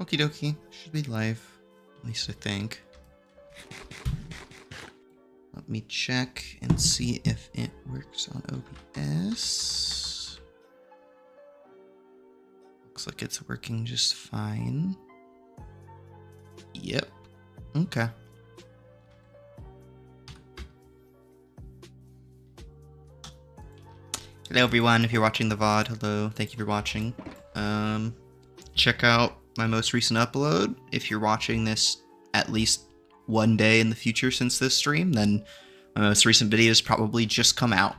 Okie dokie. Should be live. At least I think. Let me check and see if it works on OBS. Looks like it's working just fine. Yep. Okay. Hello everyone, if you're watching the VOD, hello, thank you for watching. Check out my most recent upload. If you're watching this at least one day in the future since this stream, then my most recent video has probably just come out.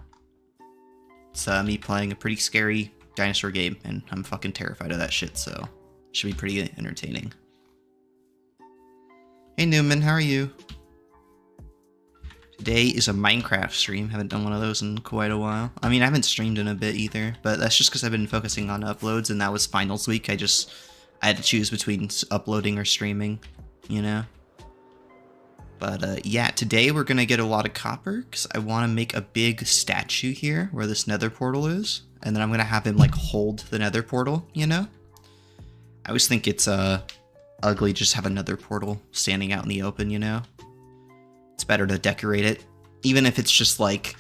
It's me playing a pretty scary dinosaur game, and I'm fucking terrified of that shit, so it should be pretty entertaining. Hey Newman, how are you? Today is a Minecraft stream. Haven't done one of those in quite a while. I mean, I haven't streamed in a bit either, but that's just because I've been focusing on uploads, and that was finals week. I had to choose between uploading or streaming, you know? But yeah, today we're gonna get a lot of copper, because I want to make a big statue here where this nether portal is, and then I'm gonna have him, like, hold the nether portal, you know? I always think it's ugly just have another portal standing out in the open, you know? It's better to decorate it, even if it's just like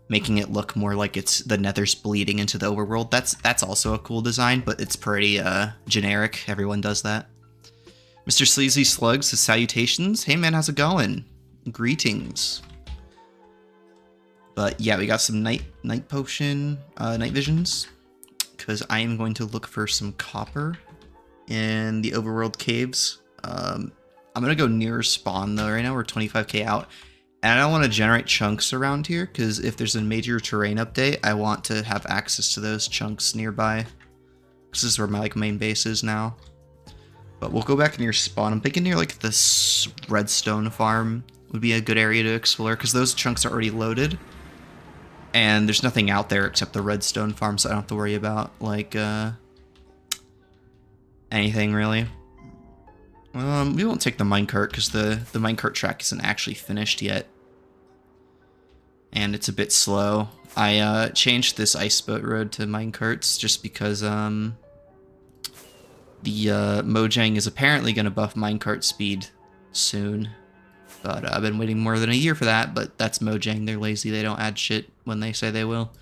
making it look more like it's the nether's bleeding into the overworld. That's also a cool design, but it's pretty generic. Everyone does that. Mr. Sleazy Slugs says salutations. Hey man, how's it going? Greetings. But yeah, we got some night potion, night visions, because I am going to look for some copper in the overworld caves. I'm gonna go near spawn though. Right now we're 25k out, and I don't want to generate chunks around here because if there's a major terrain update, I want to have access to those chunks nearby. This is where my main base is now. But we'll go back near spawn. I'm thinking near like this redstone farm would be a good area to explore because those chunks are already loaded, and there's nothing out there except the redstone farm, so I don't have to worry about like anything really. We won't take the minecart because the minecart track isn't actually finished yet. And it's a bit slow. I changed this ice boat road to minecarts just because the Mojang is apparently going to buff minecart speed soon. But I've been waiting more than a year for that, but that's Mojang. They're lazy. They don't add shit when they say they will.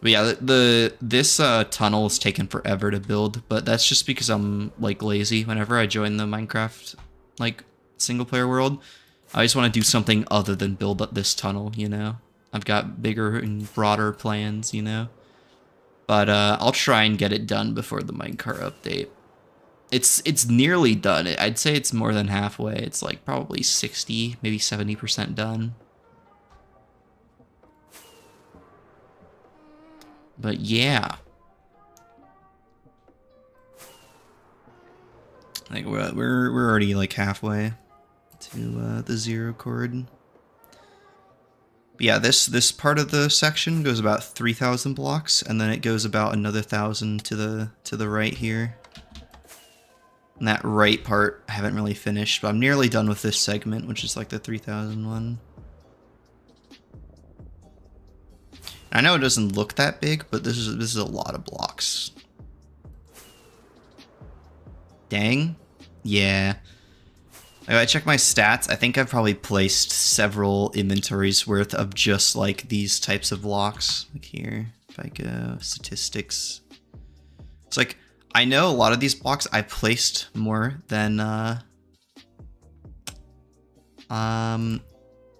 But yeah, this tunnel is taken forever to build, but that's just because I'm like lazy. Whenever I join the Minecraft like single player world, I just want to do something other than build up this tunnel, you know? I've got bigger and broader plans, you know? But I'll try and get it done before the minecart update. It's nearly done. I'd say it's more than halfway. It's like probably 60, maybe 70% done. But yeah, like we're already like halfway to the zero chord. But yeah, this part of the section goes about 3,000 blocks, and then it goes about another 1,000 to the right here. And that right part I haven't really finished, but I'm nearly done with this segment, which is like the 3,000 one. I know it doesn't look that big, but this is a lot of blocks. Dang. Yeah. If I check my stats, I think I've probably placed several inventories worth of just like these types of blocks. Like here, if I go statistics. It's like, I know a lot of these blocks I placed more than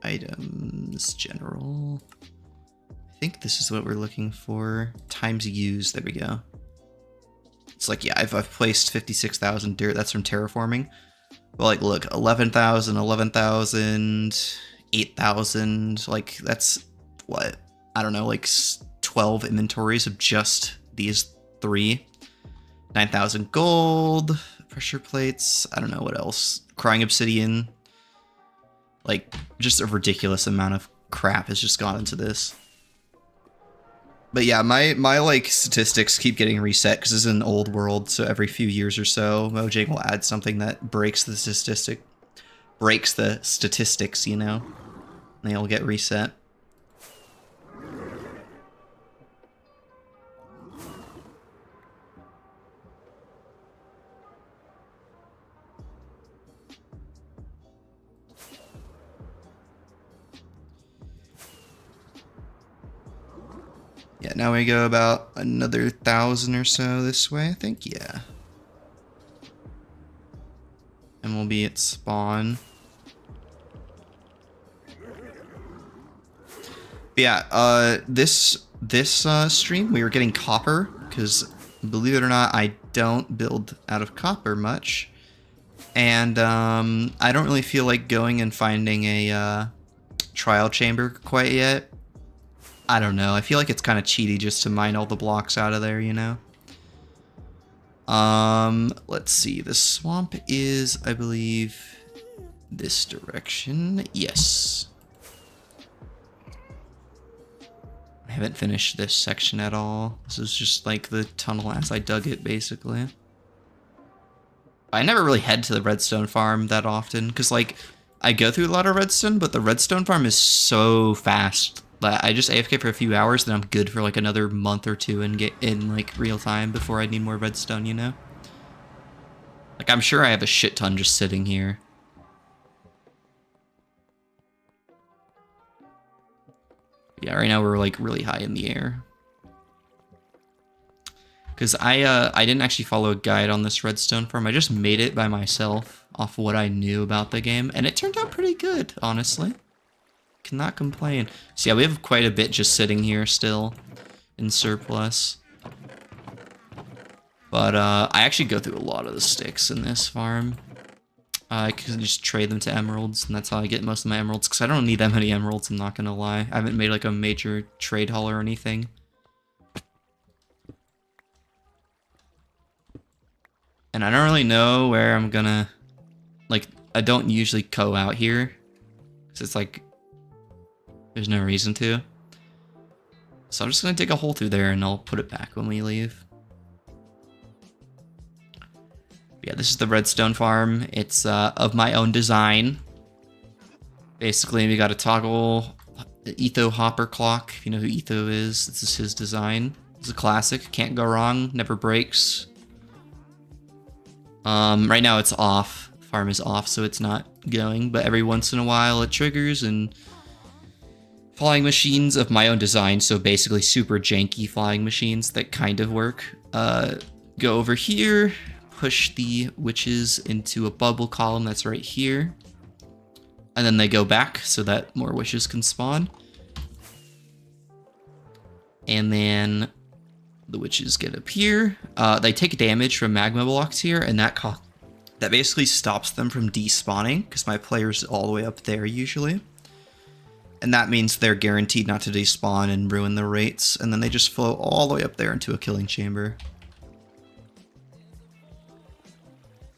items general. I think this is what we're looking for. Times used. There we go. It's like, yeah, I've placed 56,000 dirt. That's from terraforming. But like, look, 11,000, 11,000, 8,000. Like, that's what? I don't know, like 12 inventories of just these three. 9,000 gold, pressure plates. I don't know what else. Crying obsidian. Like, just a ridiculous amount of crap has just gone into this. But yeah, my like statistics keep getting reset because this is an old world, so every few years or so, Mojang will add something that breaks the statistics, you know? And they'll get reset. now we go about another 1,000 or so this way, I think. Yeah. And we'll be at spawn. But yeah, this stream we were getting copper because, believe it or not, I don't build out of copper much, and I don't really feel like going and finding a trial chamber quite yet. I don't know. I feel like it's kind of cheaty just to mine all the blocks out of there, you know. Let's see. The swamp is, I believe, this direction. Yes. I haven't finished this section at all. This is just like the tunnel as I dug it, basically. I never really head to the redstone farm that often, because like I go through a lot of redstone, but the redstone farm is so fast that I just AFK for a few hours, then I'm good for like another month or two and get in like real time before I need more redstone, you know? Like I'm sure I have a shit ton just sitting here. Yeah, right now we're like really high in the air. Because I didn't actually follow a guide on this redstone farm. I just made it by myself off of what I knew about the game. And it turned out pretty good, honestly. Cannot complain. So yeah, we have quite a bit just sitting here still in surplus. But I actually go through a lot of the sticks in this farm. I can just trade them to emeralds, and that's how I get most of my emeralds, because I don't need that many emeralds, I'm not gonna lie. I haven't made like a major trade haul or anything. And I don't really know where I'm gonna... Like, I don't usually go out here, because it's like... There's no reason to. So I'm just gonna dig a hole through there, and I'll put it back when we leave. Yeah, this is the redstone farm. It's of my own design. Basically, we got a toggle Etho hopper clock. If you know who Etho is, this is his design. It's a classic. Can't go wrong. Never breaks. Right now it's off. The farm is off, so it's not going. But every once in a while it triggers, and flying machines of my own design. So basically super janky flying machines that kind of work. Go over here. Push the witches into a bubble column that's right here. And then they go back so that more witches can spawn. And then the witches get up here. They take damage from magma blocks here, and that basically stops them from despawning, because my player's all the way up there usually. And that means they're guaranteed not to despawn and ruin the rates, and then they just flow all the way up there into a killing chamber.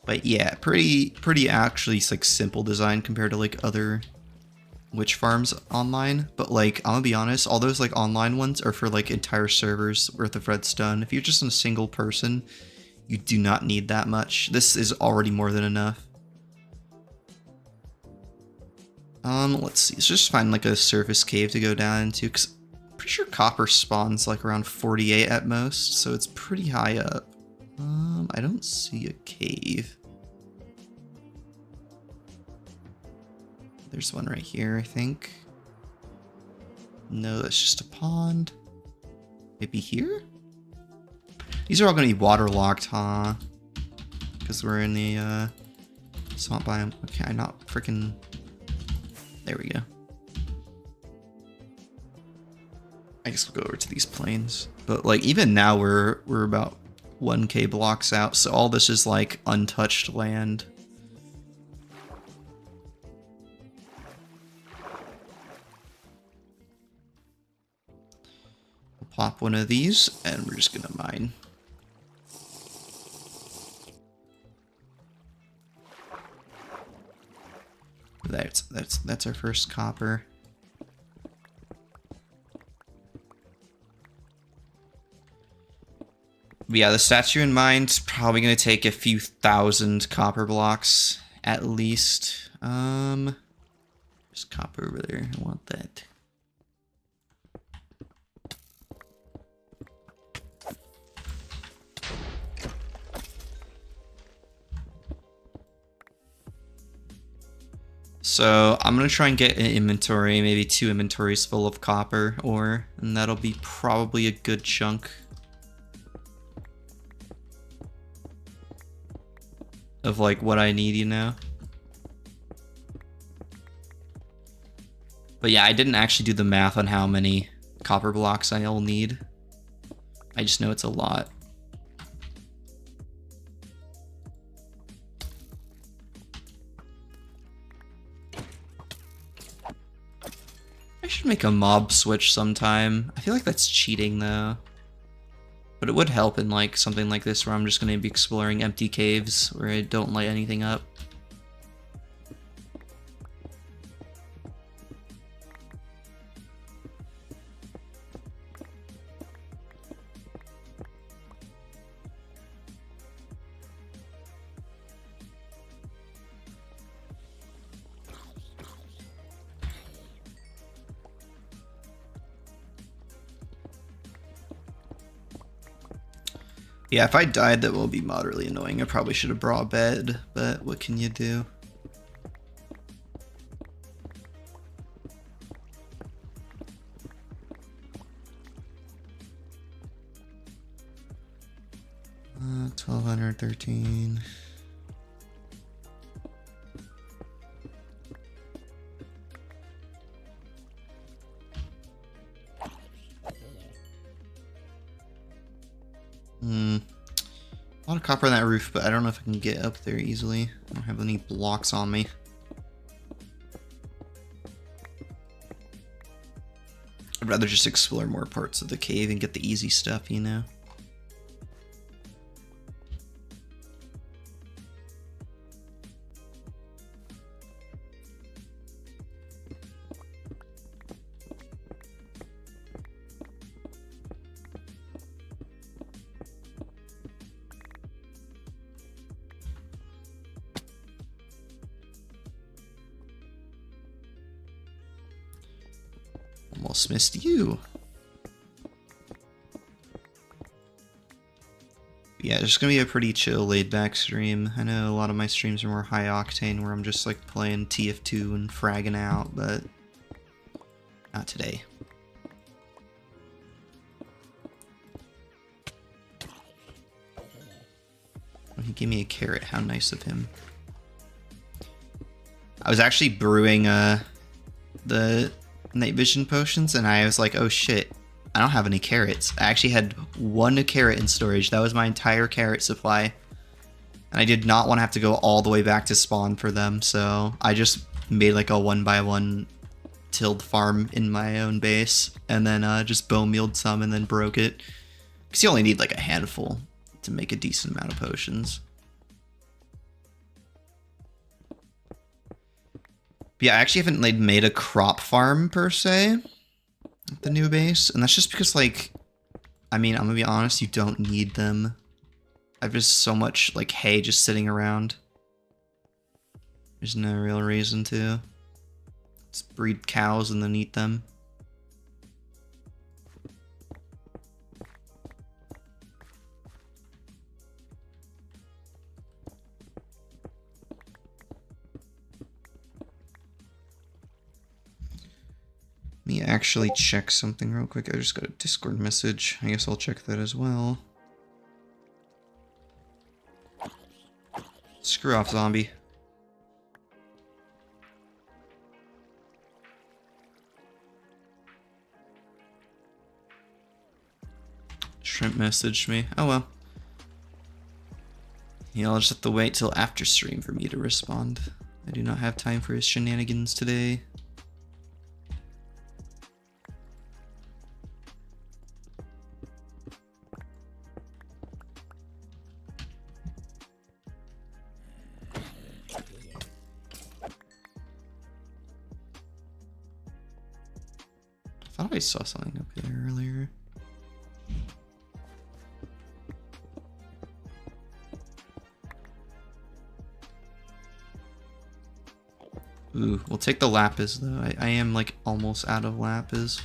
But yeah, pretty actually like simple design compared to like other witch farms online. But like, I'm gonna be honest, all those like online ones are for like entire servers worth of redstone. If you're just a single person, you do not need that much. This is already more than enough. Let's see. Let's just find like a surface cave to go down into, because I'm pretty sure copper spawns like around 48 at most, so it's pretty high up. I don't see a cave. There's one right here, I think. No, that's just a pond. Maybe here? These are all going to be waterlogged, huh? Because we're in the swamp biome. Okay, I'm not freaking... There we go. I guess we'll go over to these plains. But like, even now we're about 1k blocks out, so all this is like untouched land. We'll pop one of these, and we're just gonna mine. That's our first copper. But yeah, the statue in mind's probably gonna take a few thousand copper blocks at least. There's copper over there. I want that. So I'm gonna try and get an inventory, maybe 2 inventories full of copper ore, and that'll be probably a good chunk of like what I need, you know? But yeah, I didn't actually do the math on how many copper blocks I'll need. I just know it's a lot. I should make a mob switch sometime. I feel like that's cheating though. But it would help in like something like this where I'm just going to be exploring empty caves where I don't light anything up. Yeah, if I died, that will be moderately annoying. I probably should have brought a bed, but what can you do? Uh, 1213. A lot of copper on that roof, but I don't know if I can get up there easily. I don't have any blocks on me. I'd rather just explore more parts of the cave and get the easy stuff, you know? Almost missed you. Yeah, it's gonna be a pretty chill, laid-back stream. I know a lot of my streams are more high-octane, where I'm just like playing TF2 and fragging out, but not today. Oh, he gave me a carrot. How nice of him. I was actually brewing the night vision potions, and I was like, oh shit, I don't have any carrots. I actually had 1 carrot in storage. That was my entire carrot supply. And I did not want to have to go all the way back to spawn for them, so I just made like a 1x1 tilled farm in my own base, and then just bone mealed some and then broke it. Because you only need like a handful to make a decent amount of potions. Yeah, I actually haven't like made a crop farm per se at the new base, and that's just because like, I mean, I'm gonna be honest, you don't need them. I've just so much like hay just sitting around. There's no real reason to. Just breed cows and then eat them. Let me actually check something real quick. I just got a Discord message. I guess I'll check that as well. Screw off, zombie. Shrimp messaged me. Oh well. Yeah, I'll just have to wait till after stream for me to respond. I do not have time for his shenanigans today. I thought I saw something up there earlier. Ooh, we'll take the lapis though. I am like almost out of lapis.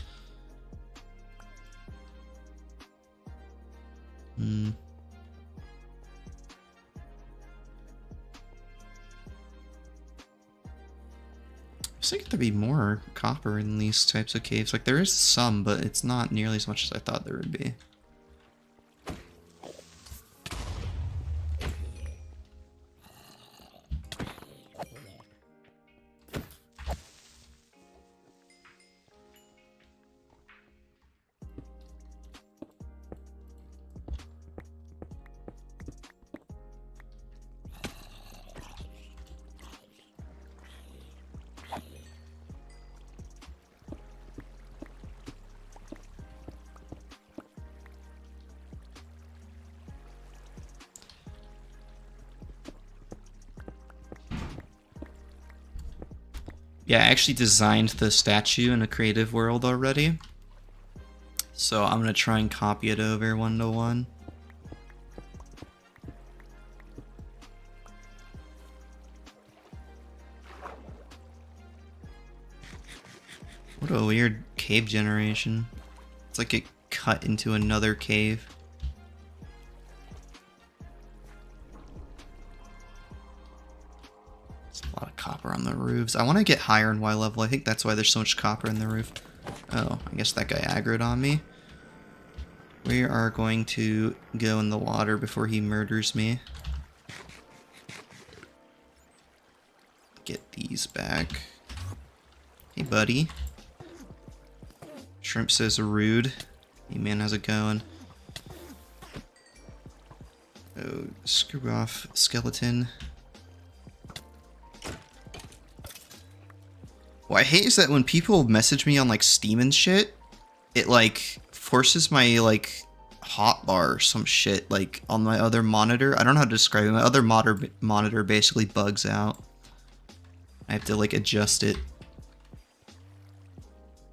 Looks like there'd be more copper in these types of caves. Like, there is some, but it's not nearly as much as I thought there would be. Yeah, I actually designed the statue in a creative world already. So I'm gonna try and copy it over 1-to-1. What a weird cave generation. It's like it cut into another cave. A lot of copper on the roofs. I want to get higher in Y level. I think that's why there's so much copper in the roof. Oh, I guess that guy aggroed on me. We are going to go in the water before he murders me. Get these back. Hey, buddy. Shrimp says rude. Hey, man, how's it going? Oh, screw off, skeleton. What I hate is that when people message me on like Steam and shit, it like forces my like hotbar or some shit like on my other monitor. I don't know how to describe it. My other monitor basically bugs out. I have to like adjust it.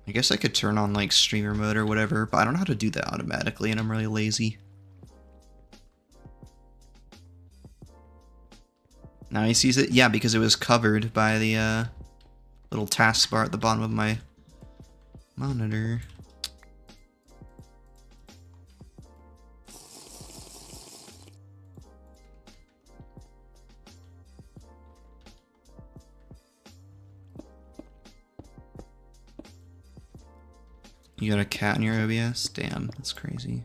I guess I could turn on like streamer mode or whatever, but I don't know how to do that automatically and I'm really lazy. Now he sees it? Yeah, because it was covered by the little taskbar at the bottom of my monitor. You got a cat in your OBS? Damn, that's crazy.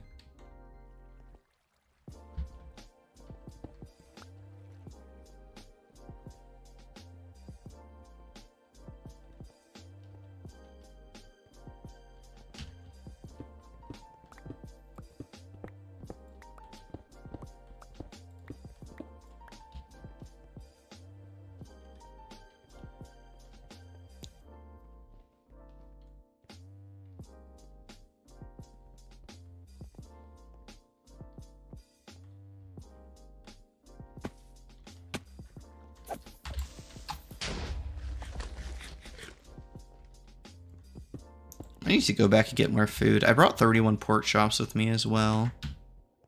I need to go back and get more food. I brought 31 pork chops with me as well.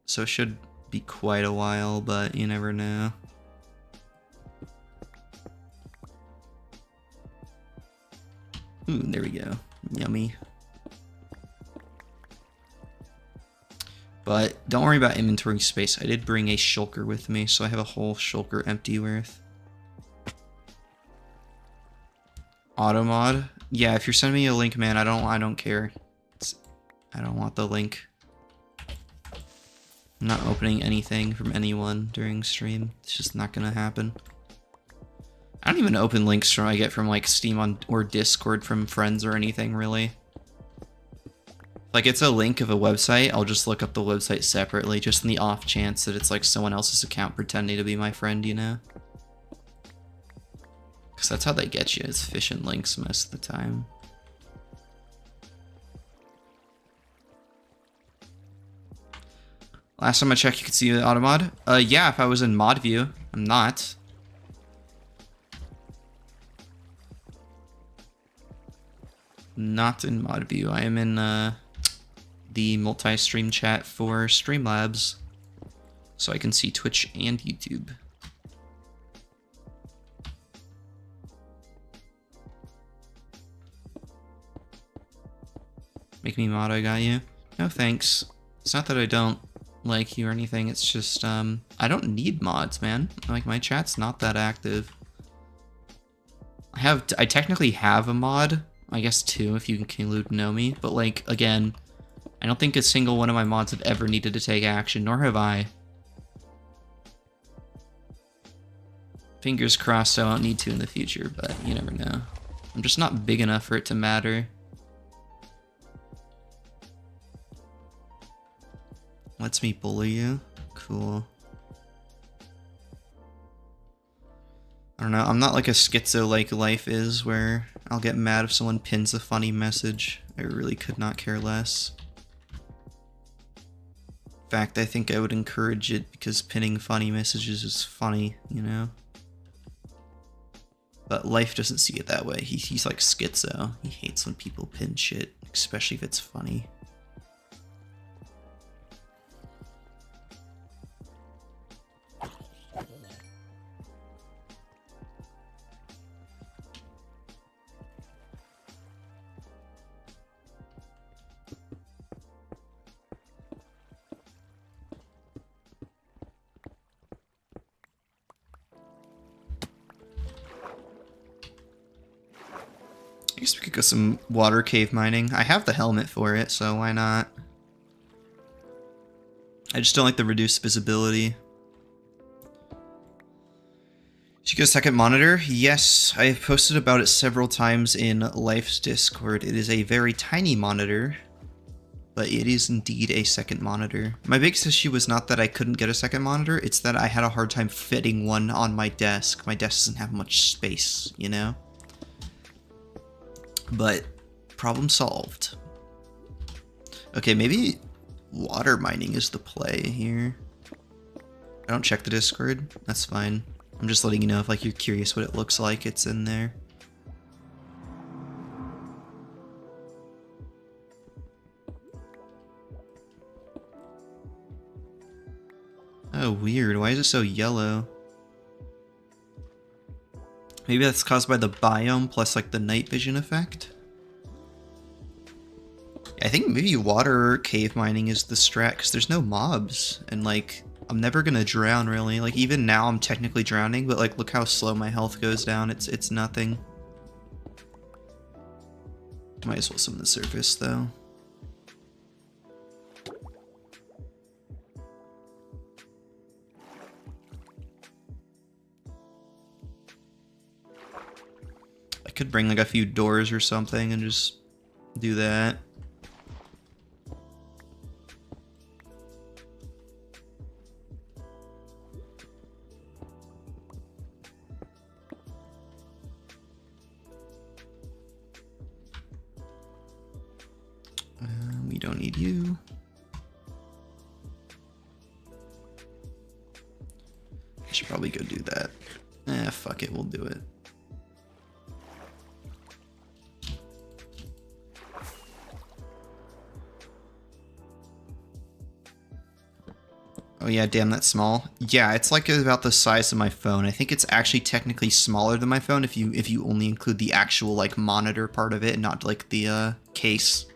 So it should be quite a while, but you never know. Ooh, there we go. Yummy. But don't worry about inventory space. I did bring a shulker with me, so I have a whole shulker empty worth. Automod? Yeah, if you're sending me a link, man, I don't care. I don't want the link. I'm not opening anything from anyone during stream. It's just not gonna happen. I don't even open links I get from like Steam or Discord from friends or anything, really. Like, it's a link of a website, I'll just look up the website separately, just in the off chance that it's like someone else's account pretending to be my friend, you know? Because that's how they get you, is phishing links most of the time. Last time I checked, you could see the automod. Yeah, if I was in mod view. I'm not. Not in mod view. I am in the multi-stream chat for Streamlabs, so I can see Twitch and YouTube. Make me mod, I got you. No thanks. It's not that I don't like you or anything, it's just, I don't need mods, man. Like, my chat's not that active. I technically have a mod. I guess 2 if you include Nomi, but like, again, I don't think a single one of my mods have ever needed to take action, nor have I. Fingers crossed I won't need to in the future, but you never know. I'm just not big enough for it to matter. Lets me bully you? Cool. I don't know, I'm not like a schizo like Life is, where I'll get mad if someone pins a funny message. I really could not care less. In fact, I think I would encourage it because pinning funny messages is funny, you know? But Life doesn't see it that way. He's like schizo. He hates when people pin shit, especially if it's funny. I guess we could go some water cave mining. I have the helmet for it, so why not? I just don't like the reduced visibility. Did you get a second monitor? Yes, I have posted about it several times in Life's Discord. It is a very tiny monitor, but it is indeed a second monitor. My biggest issue was not that I couldn't get a second monitor, it's that I had a hard time fitting one on my desk. My desk doesn't have much space, you know? But problem solved. Okay, maybe water mining is the play here. I don't check the Discord. That's fine. I'm just letting you know if like you're curious what it looks like. It's in there. Oh, weird. Why is it so yellow? Maybe that's caused by the biome plus like the night vision effect? I think maybe water cave mining is the strat because there's no mobs and like I'm never gonna drown really. Like even now I'm technically drowning, but like look how slow my health goes down. It's nothing. Might as well summon the surface though. I could bring like a few doors or something and just do that. We don't need you. I should probably go do that. Fuck it, we'll do it. Oh yeah, damn, that's small. Yeah, it's like about the size of my phone. I think it's actually technically smaller than my phone if you only include the actual like monitor part of it and not like the case.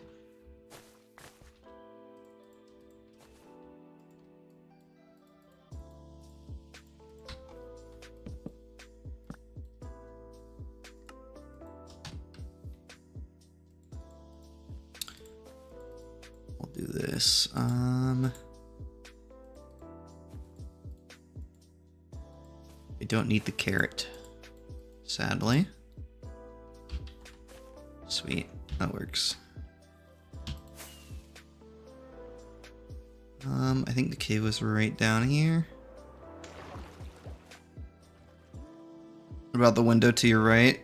We'll do this. I don't need the carrot, sadly. Sweet, that works. I think the cave was right down here. What about the window to your right?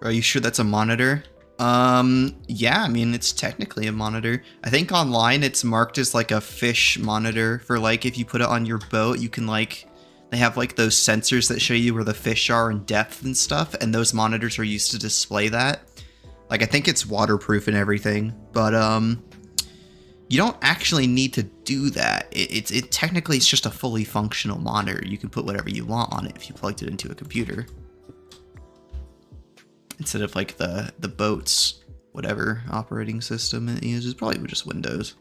Are you sure that's a monitor? Yeah, I mean, it's technically a monitor. I think online it's marked as like a fish monitor for like if you put it on your boat, you can like, they have like those sensors that show you where the fish are in depth and stuff, and those monitors are used to display that. Like, I think it's waterproof and everything, but you don't actually need to do that. It technically it's just a fully functional monitor. You can put whatever you want on it if you plugged it into a computer. Instead of like the boat's whatever operating system it uses, probably just Windows.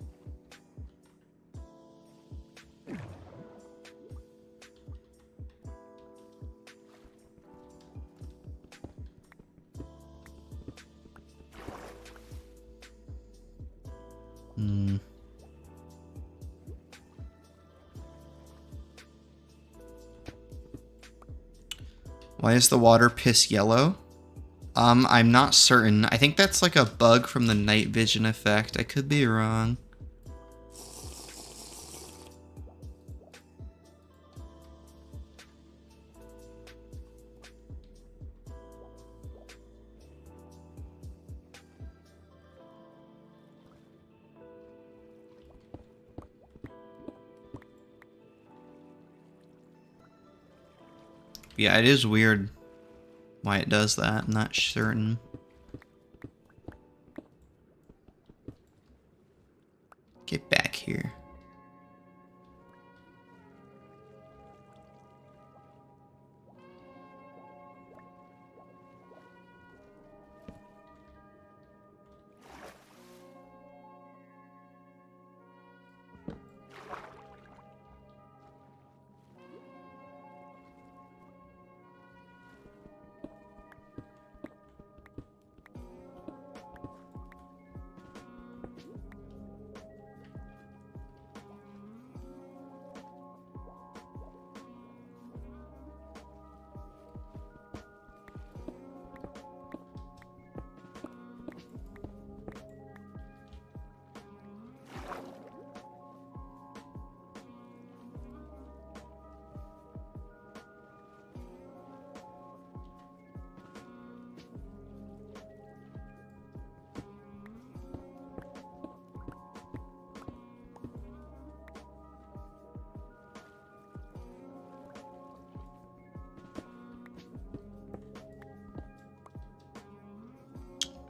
Why is the water piss yellow? I'm not certain. I think that's like a bug from the night vision effect. I could be wrong. Yeah, it is weird why it does that. I'm not certain. Get back here.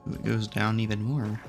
It goes down even more.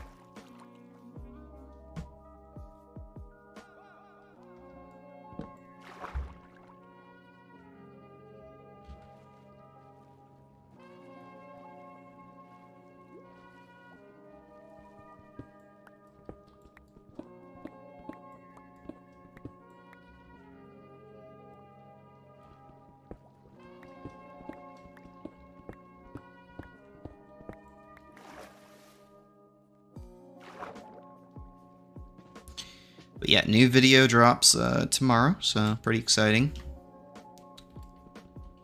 But yeah, new video drops tomorrow, so pretty exciting.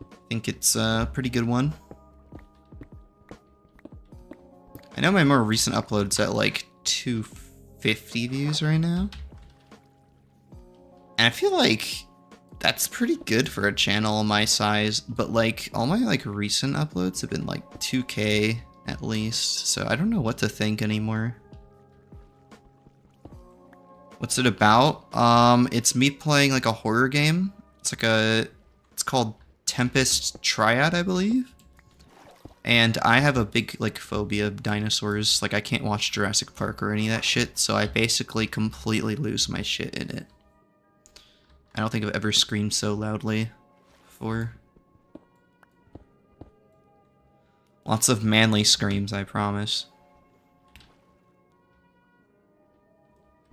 I think it's a pretty good one. I know my more recent upload's at like 250 views right now. And I feel like that's pretty good for a channel my size, but like all my like recent uploads have been like 2K at least, so I don't know what to think anymore. What's it about? It's me playing like a horror game. It's called Tempest Triad, I believe. And I have a big like phobia of dinosaurs. Like I can't watch Jurassic Park or any of that shit, so I basically completely lose my shit in it. I don't think I've ever screamed so loudly before. Lots of manly screams, I promise.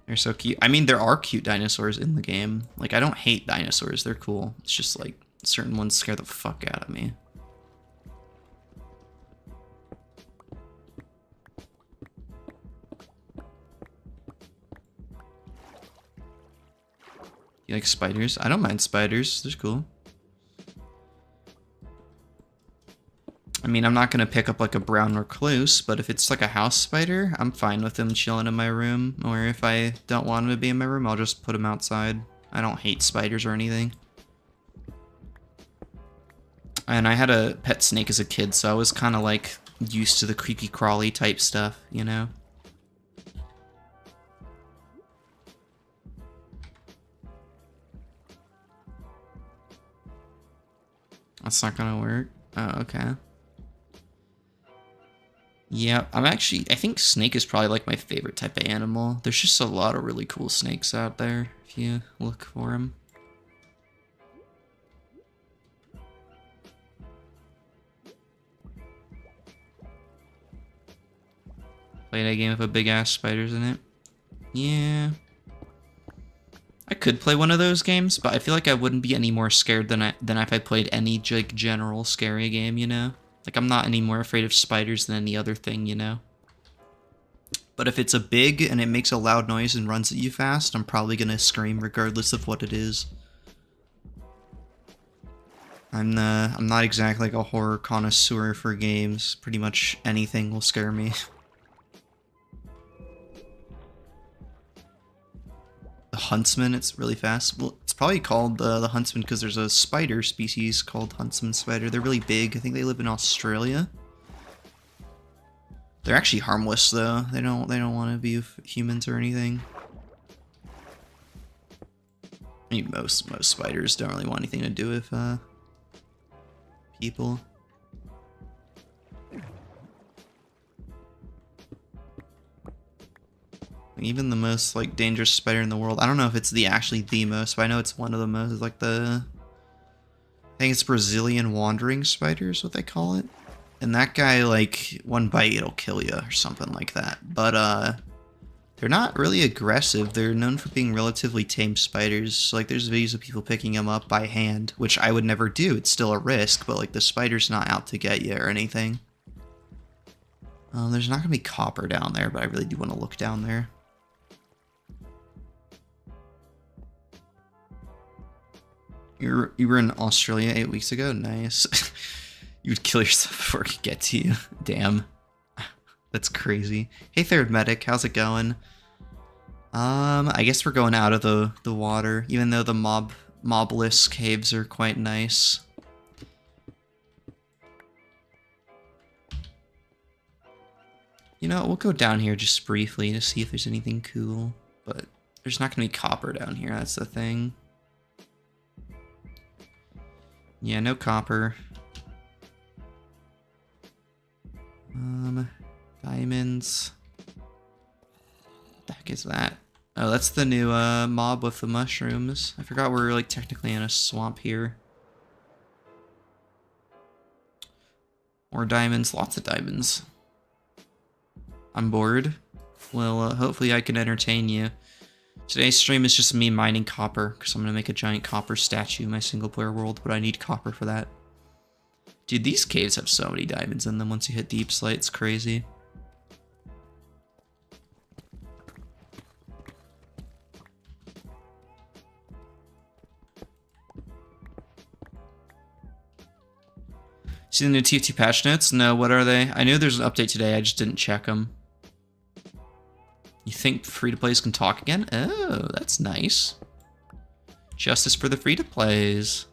They're so cute. I mean, there are cute dinosaurs in the game. Like, I don't hate dinosaurs. They're cool. It's just, like, certain ones scare the fuck out of me. You like spiders? I don't mind spiders. They're cool. I mean, I'm not going to pick up like a brown recluse, but if it's like a house spider, I'm fine with them chilling in my room. Or if I don't want them to be in my room, I'll just put them outside. I don't hate spiders or anything. And I had a pet snake as a kid, so I was kind of like used to the creepy crawly type stuff, you know? That's not gonna work. Oh, okay. Yeah, I think snake is probably like my favorite type of animal. There's just a lot of really cool snakes out there if you look for them. Play that game with a big ass spiders in it. Yeah. I could play one of those games, but I feel like I wouldn't be any more scared than if I played any like general scary game, you know? Like I'm not any more afraid of spiders than any other thing, you know? But if it's a big and it makes a loud noise and runs at you fast, I'm probably gonna scream regardless of what it is. I'm not exactly like a horror connoisseur for games. Pretty much anything will scare me. The Huntsman, it's really fast. Well, it's probably called the Huntsman because there's a spider species called Huntsman spider. They're really big. I think they live in Australia. They're actually harmless though. They don't want to be humans or anything. I mean, most spiders don't really want anything to do with people. Even the most like dangerous spider in the world. I don't know if it's actually the most, but I know it's one of the most. It's like I think it's Brazilian wandering spider is what they call it. And that guy, like, one bite it'll kill you or something like that. But they're not really aggressive. They're known for being relatively tame spiders. So, like, there's videos of people picking them up by hand, which I would never do. It's still a risk, but like the spider's not out to get you or anything. There's not gonna be copper down there, but I really do want to look down there. You were in Australia 8 weeks ago? Nice. You would kill yourself before it could get to you. Damn. That's crazy. Hey, Third Medic, how's it going? I guess we're going out of the water, even though the mobless caves are quite nice. You know, we'll go down here just briefly to see if there's anything cool, but there's not gonna be copper down here, that's the thing. Yeah, no copper. Diamonds. What the heck is that? Oh, that's the new mob with the mushrooms. I forgot we're like technically in a swamp here. More diamonds, lots of diamonds. I'm bored. Well, hopefully I can entertain you. Today's stream is just me mining copper, because I'm going to make a giant copper statue in my single player world, but I need copper for that. Dude, these caves have so many diamonds in them once you hit deep slate, it's crazy. See the new TF2 patch notes? No, what are they? I knew there's an update today, I just didn't check them. You think free-to-plays can talk again? Oh, that's nice. Justice for the free-to-plays.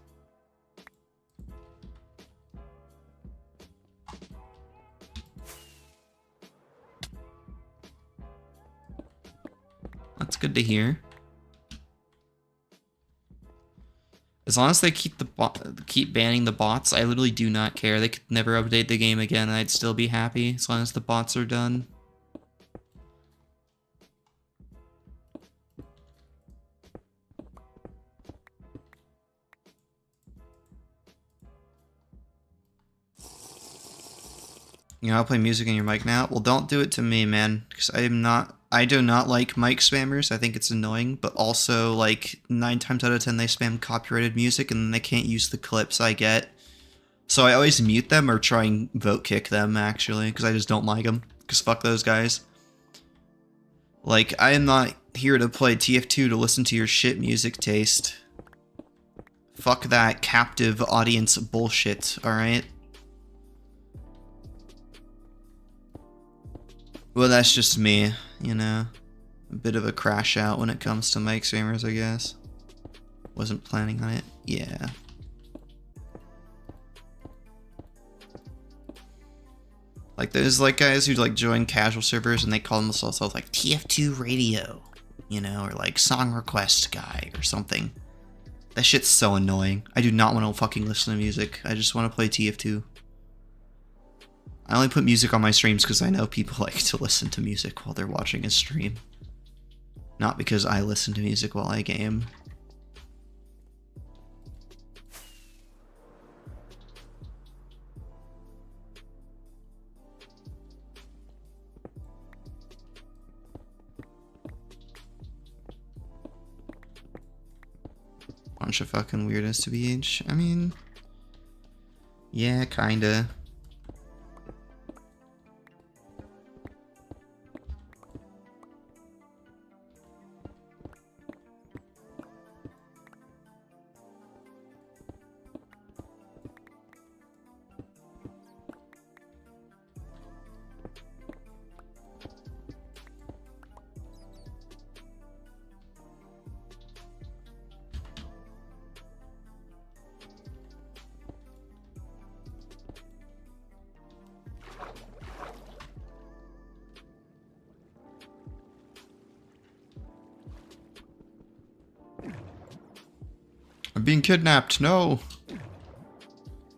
That's good to hear. As long as they keep banning the bots, I literally do not care. They could never update the game again and I'd still be happy as long as the bots are done. You know, I'll play music in your mic now. Well, don't do it to me, man, because I do not like mic spammers. I think it's annoying, but also, like, 9 times out of 10 they spam copyrighted music and then they can't use the clips I get. So I always mute them or try and vote kick them, actually, because I just don't like them. Because fuck those guys. Like, I am not here to play TF2 to listen to your shit music taste. Fuck that captive audience bullshit, alright? Well, that's just me, you know. A bit of a crash out when it comes to mic spammers, I guess. Wasn't planning on it. Yeah. Like those like guys who like join casual servers and they call themselves like TF2 radio, you know, or like song request guy or something. That shit's so annoying. I do not want to fucking listen to music. I just want to play TF2. I only put music on my streams because I know people like to listen to music while they're watching a stream. Not because I listen to music while I game. Bunch of fucking weirdos to BH. I mean, yeah, kinda. I'm being kidnapped. No. I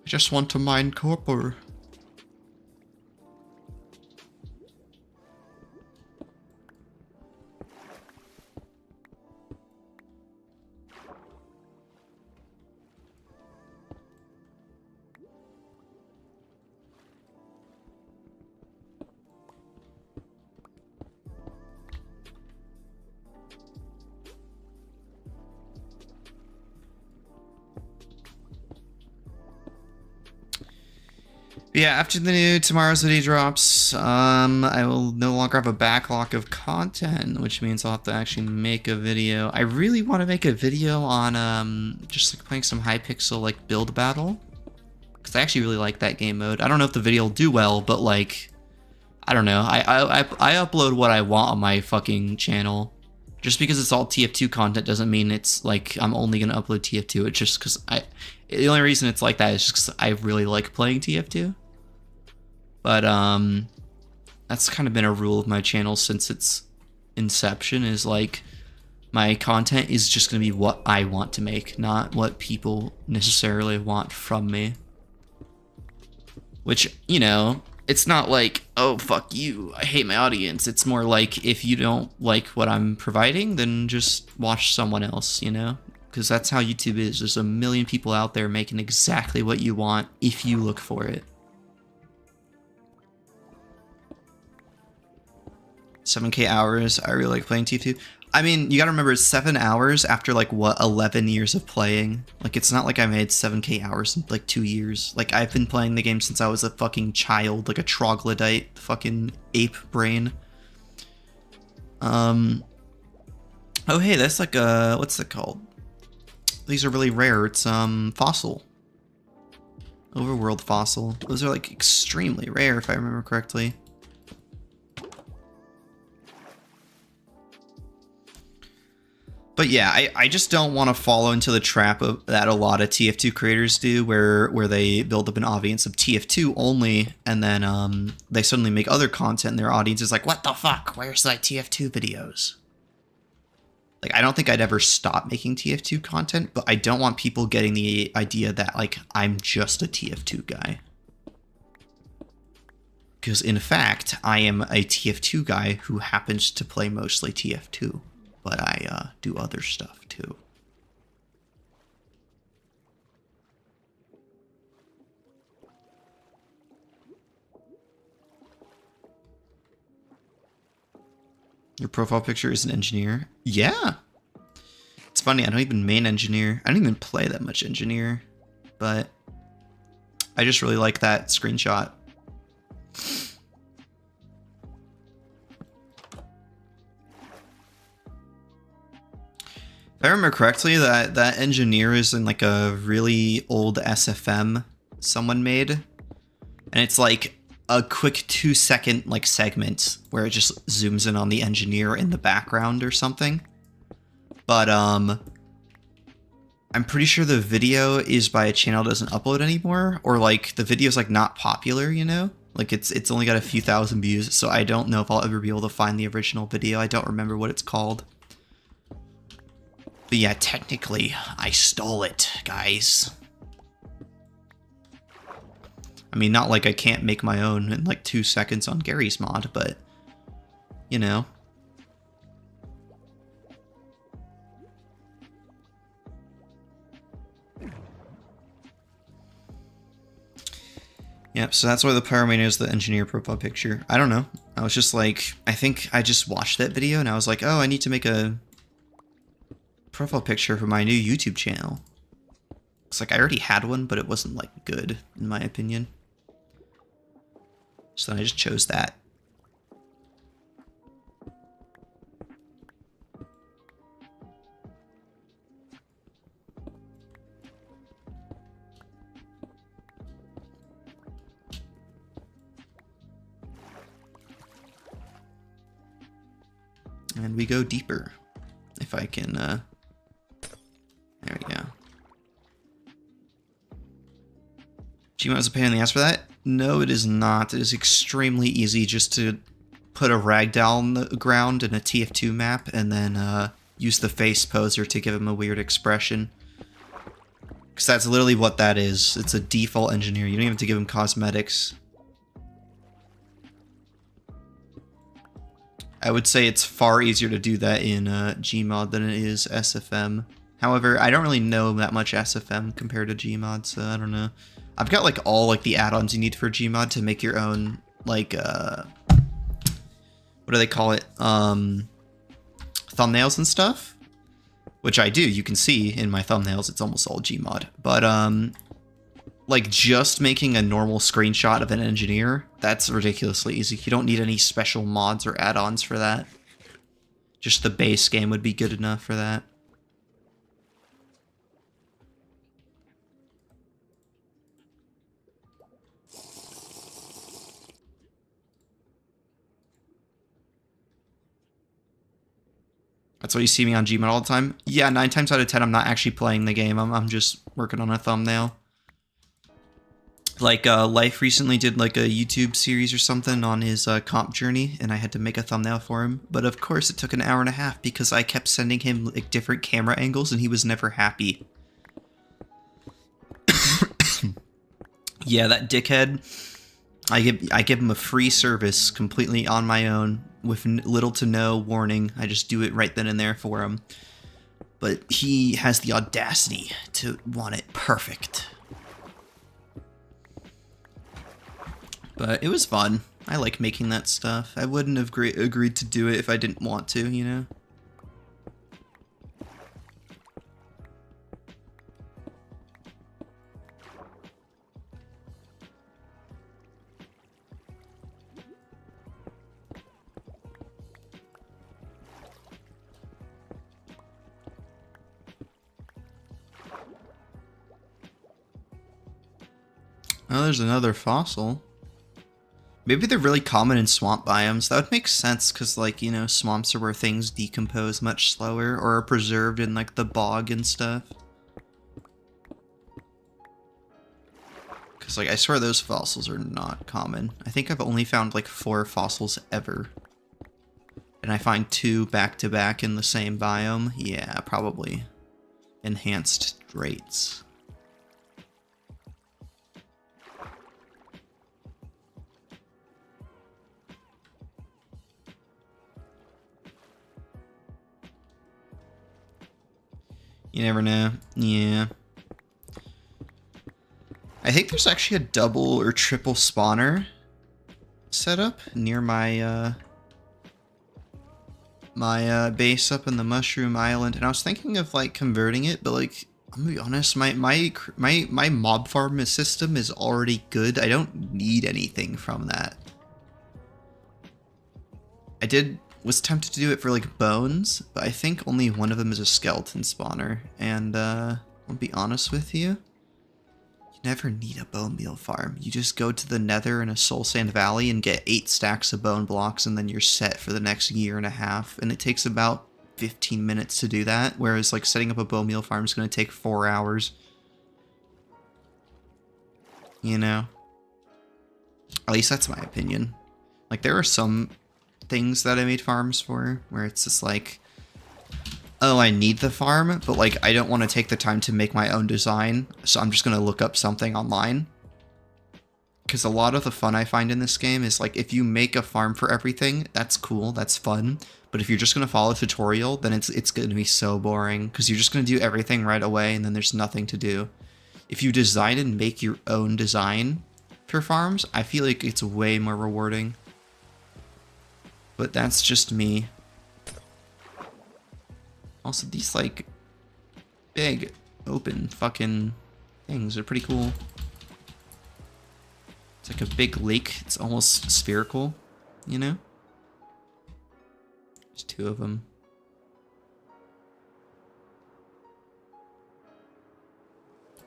just want to mine copper. Yeah, after tomorrow's video drops, I will no longer have a backlog of content, which means I'll have to actually make a video. I really want to make a video on just like playing some Hypixel like build battle, because I actually really like that game mode. I don't know if the video will do well, but like, I don't know. I upload what I want on my fucking channel. Just because it's all TF2 content doesn't mean it's like I'm only gonna upload TF2. It's just because the only reason it's like that is just because I really like playing TF2. But that's kind of been a rule of my channel since its inception, is like my content is just going to be what I want to make, not what people necessarily want from me. Which, you know, it's not like, oh, fuck you, I hate my audience. It's more like, if you don't like what I'm providing, then just watch someone else, you know? Because that's how YouTube is. There's a million people out there making exactly what you want if you look for it. 7K hours. I really like playing TF2. I mean, you gotta remember, it's 7 hours after like what, 11 years of playing. Like, it's not like I made 7K hours in like 2 years. Like, I've been playing the game since I was a fucking child, like a troglodyte, fucking ape brain. Oh hey, that's like a, what's it called? These are really rare. It's fossil. Overworld fossil. Those are like extremely rare if I remember correctly. But yeah, I just don't want to fall into the trap of that a lot of TF2 creators do, where they build up an audience of TF2 only, and then they suddenly make other content, and their audience is like, what the fuck? Where's like TF2 videos? Like, I don't think I'd ever stop making TF2 content, but I don't want people getting the idea that like I'm just a TF2 guy. Because in fact, I am a TF2 guy who happens to play mostly TF2. But I do other stuff too. Your profile picture is an engineer? Yeah. It's funny, I don't even main engineer. I don't even play that much engineer. But I just really like that screenshot. If I remember correctly, that engineer is in like a really old SFM someone made, and it's like a quick 2-second like segment where it just zooms in on the engineer in the background or something. But I'm pretty sure the video is by a channel that doesn't upload anymore, or like the video's like not popular, you know? Like it's only got a few thousand views, so I don't know if I'll ever be able to find the original video. I don't remember what it's called. But yeah, technically, I stole it, guys. I mean, not like I can't make my own in like 2 seconds on Gary's mod, but, you know. Yep, so that's why the Pyromania is the engineer profile picture. I don't know. I was just like, I think I just watched that video and I was like, oh, I need to make a profile picture for my new YouTube channel. It's like I already had one, but it wasn't like good in my opinion. So then I just chose that. And we go deeper. If I can, there we go. Gmod is a pain in the ass for that? No, it is not. It is extremely easy just to put a ragdoll on the ground in a TF2 map and then use the face poser to give him a weird expression. Because that's literally what that is. It's a default engineer. You don't even have to give him cosmetics. I would say it's far easier to do that in Gmod than it is SFM. However, I don't really know that much SFM compared to Gmod, so I don't know. I've got like all like the add-ons you need for Gmod to make your own like what do they call it? Thumbnails and stuff. Which I do, you can see in my thumbnails, it's almost all Gmod. But like just making a normal screenshot of an engineer, that's ridiculously easy. You don't need any special mods or add-ons for that. Just the base game would be good enough for that. That's why you see me on Gmod all the time. Yeah, 9 times out of 10, I'm not actually playing the game. I'm just working on a thumbnail. Like, Life recently did like a YouTube series or something on his comp journey, and I had to make a thumbnail for him. But of course, it took an hour and a half because I kept sending him like different camera angles, and he was never happy. Yeah, that dickhead. I give him a free service completely on my own with little to no warning. I just do it right then and there for him. But he has the audacity to want it perfect. But it was fun. I like making that stuff. I wouldn't have agreed to do it if I didn't want to, you know? Oh, there's another fossil. Maybe they're really common in swamp biomes. That would make sense because, like, you know, swamps are where things decompose much slower or are preserved in, like, the bog and stuff. Because, like, I swear those fossils are not common. I think I've only found, like, 4 fossils ever. And I find 2 back-to-back in the same biome. Yeah, probably enhanced rates. You never know. Yeah. I think there's actually a double or triple spawner set up near my base up in the Mushroom Island, and I was thinking of like converting it, but like I'm gonna be honest, my mob farm system is already good. I don't need anything from that. Was tempted to do it for like bones, but I think only one of them is a skeleton spawner, and I'll be honest with you, you never need a bone meal farm. You just go to the Nether in a Soul Sand Valley and get 8 stacks of bone blocks, and then you're set for the next year and a half, and it takes about 15 minutes to do that, whereas like setting up a bone meal farm is going to take 4 hours. You know? At least that's my opinion. Like, there are some things that I made farms for where it's just like, oh, I need the farm, but like I don't want to take the time to make my own design, so I'm just going to look up something online. Because a lot of the fun I find in this game is like, if you make a farm for everything, that's cool, that's fun, but if you're just going to follow a tutorial, then it's going to be so boring, because you're just going to do everything right away and then there's nothing to do. If you design and make your own design for farms, I feel like it's way more rewarding. But that's just me. Also, these, like, big, open fucking things are pretty cool. It's like a big lake. It's almost spherical, you know? There's 2 of them.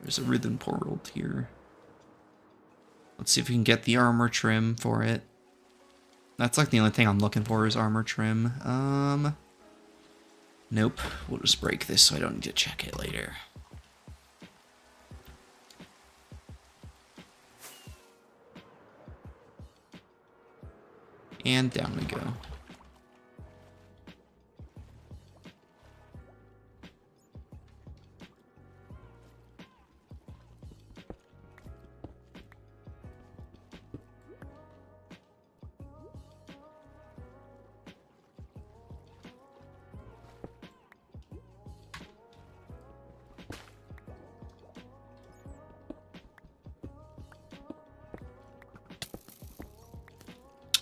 There's a rhythm portal here. Let's see if we can get the armor trim for it. That's like the only thing I'm looking for is armor trim. Nope. We'll just break this so I don't need to check it later. And down we go.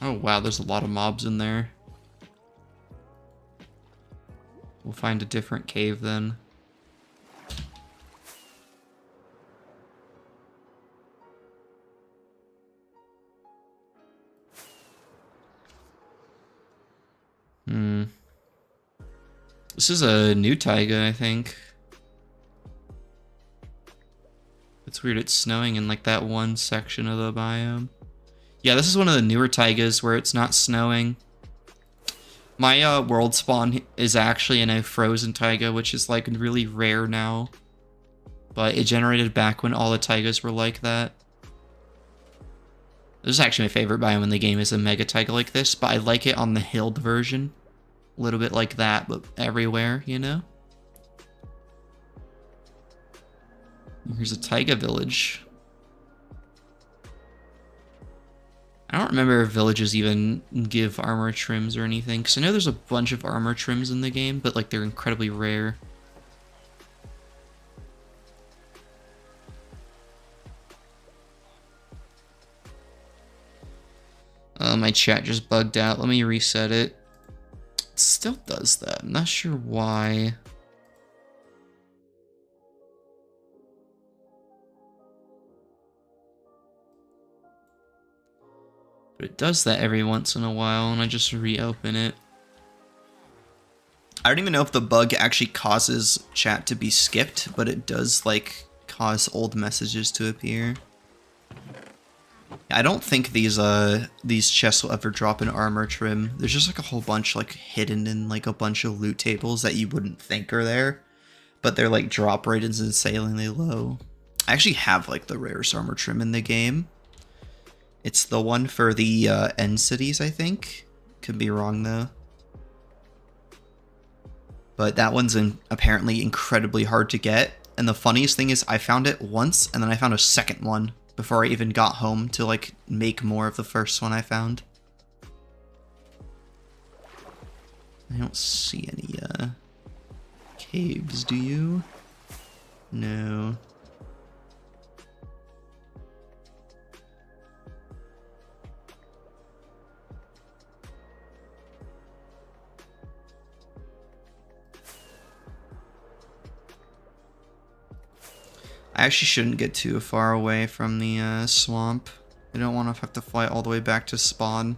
Oh wow, there's a lot of mobs in there. We'll find a different cave then. This is a new taiga, I think. It's weird, it's snowing in like that one section of the biome. Yeah, this is one of the newer taigas where it's not snowing. My world spawn is actually in a frozen taiga, which is like really rare now. But it generated back when all the taigas were like that. This is actually my favorite biome in the game, is a mega taiga like this, but I like it on the hilled version. A little bit like that, but everywhere, you know? Here's a taiga village. I don't remember if villages even give armor trims or anything, because I know there's a bunch of armor trims in the game, but like they're incredibly rare. My chat just bugged out. Let me reset it. It still does that. I'm not sure why. But it does that every once in a while, and I just reopen it. I don't even know if the bug actually causes chat to be skipped, but it does, like, cause old messages to appear. I don't think these chests will ever drop an armor trim. There's just like a whole bunch like hidden in like a bunch of loot tables that you wouldn't think are there, but they're like drop rated insanely low. I actually have like the rarest armor trim in the game. It's the one for the end cities, I think. Could be wrong though. But that one's apparently incredibly hard to get. And the funniest thing is I found it once and then I found a second one before I even got home to like make more of the first one I found. I don't see any caves, do you? No. I actually shouldn't get too far away from the swamp. I don't want to have to fly all the way back to spawn.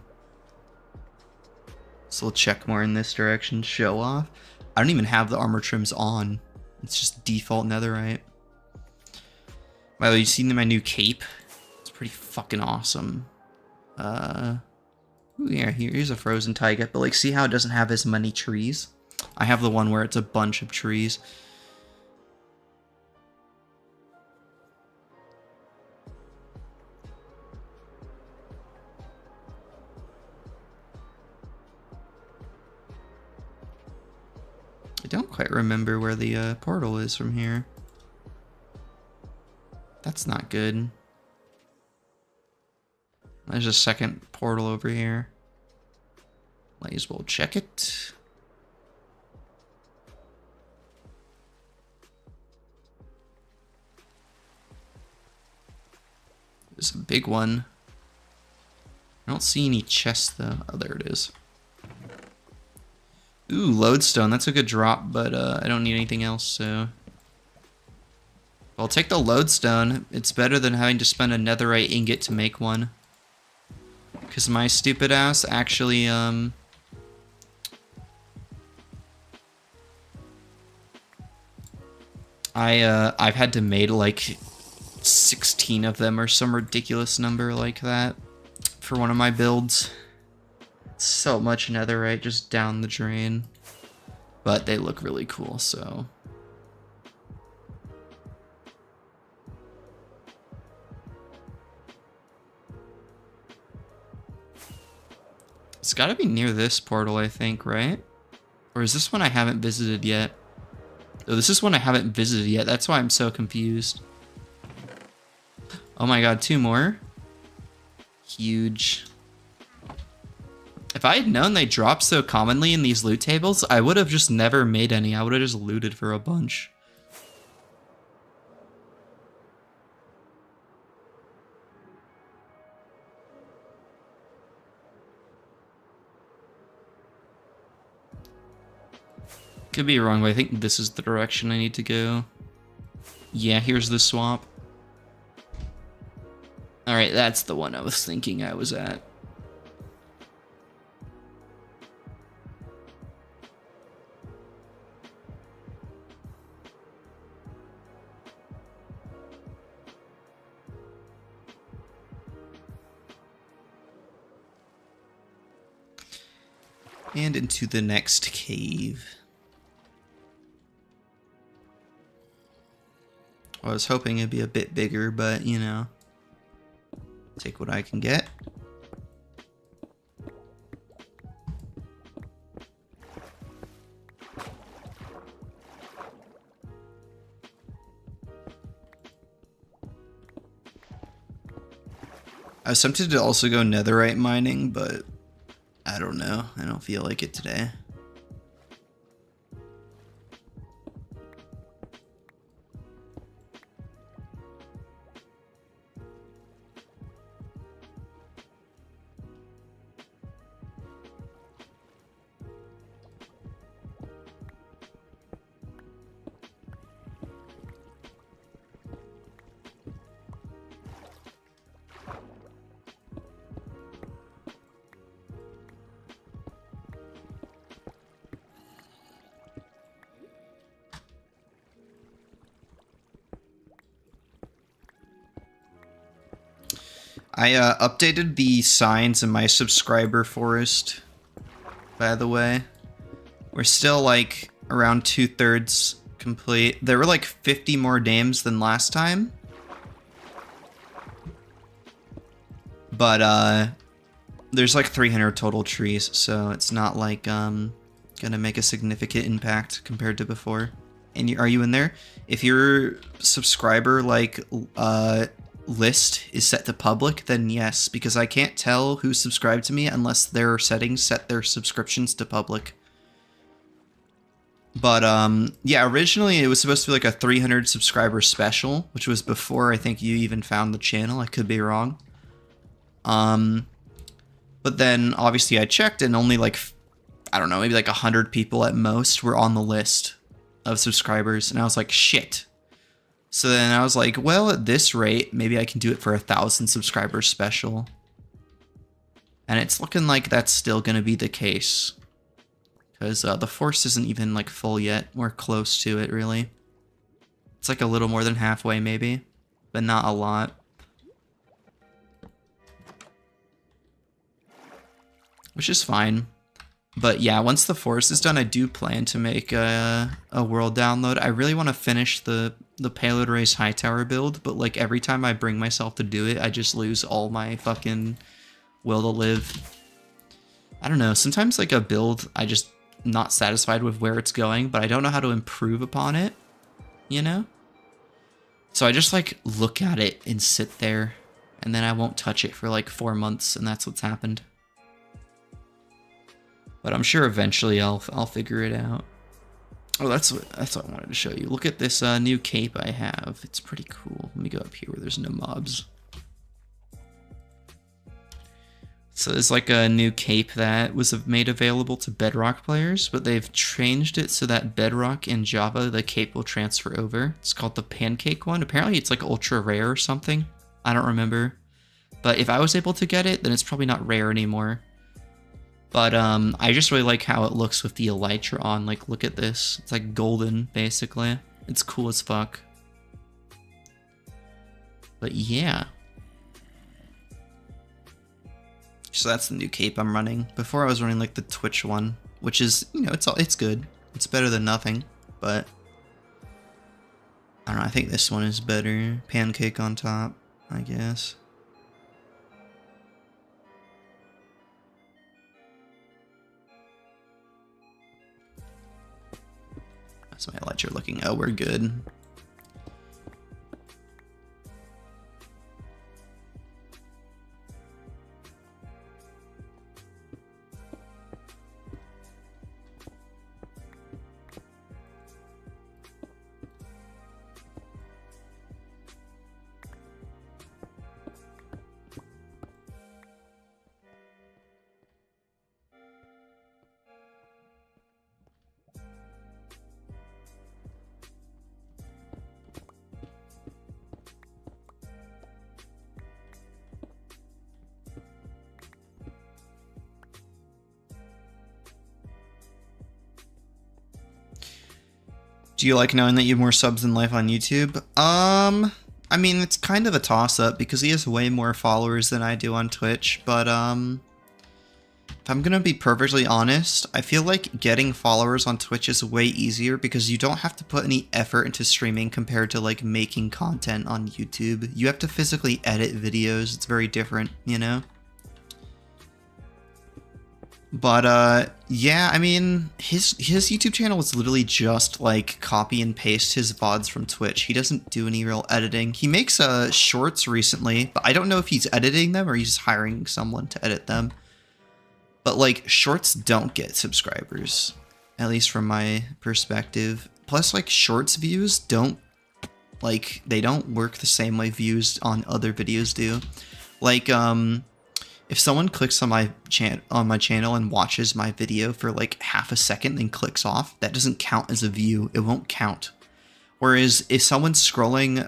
So we'll check more in this direction. Show off. I don't even have the armor trims on. It's just default netherite. By the way, you seen my new cape? It's pretty fucking awesome. Ooh, yeah, here's a frozen taiga. But like, see how it doesn't have as many trees? I have the one where it's a bunch of trees. I don't quite remember where the portal is from here. That's not good. There's a second portal over here. Might as well check it. There's a big one. I don't see any chests though. Oh, there it is. Ooh, lodestone. That's a good drop, but I don't need anything else, so... I'll take the lodestone. It's better than having to spend a netherite ingot to make one. Because my stupid ass actually, I've had to made like 16 of them or some ridiculous number like that for one of my builds. So much netherite just down the drain, but they look really cool, so it's got to be near this portal, I think, right? Or is this one I haven't visited yet? Oh, this is one I haven't visited yet. That's why I'm so confused. Oh my god, 2 more. Huge. If I had known they drop so commonly in these loot tables, I would have just never made any. I would have just looted for a bunch. Could be wrong, but I think this is the direction I need to go. Yeah, here's the swamp. Alright, that's the one I was thinking I was at. And into the next cave. I was hoping it'd be a bit bigger, but you know, take what I can get. I was tempted to also go netherite mining, but I don't know. I don't feel like it today. I updated the signs in my subscriber forest, by the way. We're still like around 2/3 complete. There were like 50 more names than last time. But there's like 300 total trees, so it's not like gonna make a significant impact compared to before. And are you in there? If your subscriber like list is set to public, then yes, because I can't tell who subscribed to me unless their settings set their subscriptions to public. But yeah, originally it was supposed to be like a 300 subscriber special, which was before I think you even found the channel. I could be wrong. But then obviously I checked and only like, I don't know, maybe like 100 people at most were on the list of subscribers, and I was like, shit. So then I was like, well, at this rate, maybe I can do it for 1,000 subscribers special. And it's looking like that's still going to be the case. Because the force isn't even like full yet. We're close to it, really. It's like a little more than halfway, maybe. But not a lot. Which is fine. But yeah, once the forest is done, I do plan to make a world download. I really want to finish the Payload Race Hightower build, but like every time I bring myself to do it, I just lose all my fucking will to live. I don't know, sometimes like a build, I just not satisfied with where it's going, but I don't know how to improve upon it, you know? So I just like look at it and sit there, and then I won't touch it for like 4 months, and that's what's happened. But I'm sure eventually I'll figure it out. Oh, that's what I wanted to show you. Look at this new cape I have. It's pretty cool. Let me go up here where there's no mobs. So there's like a new cape that was made available to Bedrock players, but they've changed it so that Bedrock and Java, the cape will transfer over. It's called the Pancake one. Apparently it's like ultra rare or something. I don't remember. But if I was able to get it, then it's probably not rare anymore. But I just really like how it looks with the elytra on. Like, look at this. It's like golden, basically. It's cool as fuck. But yeah. So that's the new cape I'm running. Before I was running like the Twitch one, which is, you know, it's good. It's better than nothing, but I don't know, I think this one is better. Pancake on top, I guess. That's my elytra looking. Oh, we're good. Do you like knowing that you have more subs than life on YouTube? I mean, it's kind of a toss-up because he has way more followers than I do on Twitch, but if I'm gonna be perfectly honest, I feel like getting followers on Twitch is way easier because you don't have to put any effort into streaming compared to like making content on YouTube. You have to physically edit videos. It's very different, you know? But yeah, I mean, his YouTube channel is literally just like copy and paste his VODs from Twitch. He doesn't do any real editing. He makes shorts recently, but I don't know if he's editing them or he's hiring someone to edit them. But like shorts don't get subscribers, at least from my perspective. Plus like shorts views don't they don't work the same way views on other videos do. Like if someone clicks on my channel and watches my video for like half a second then clicks off, that doesn't count as a view. It won't count. Whereas if someone's scrolling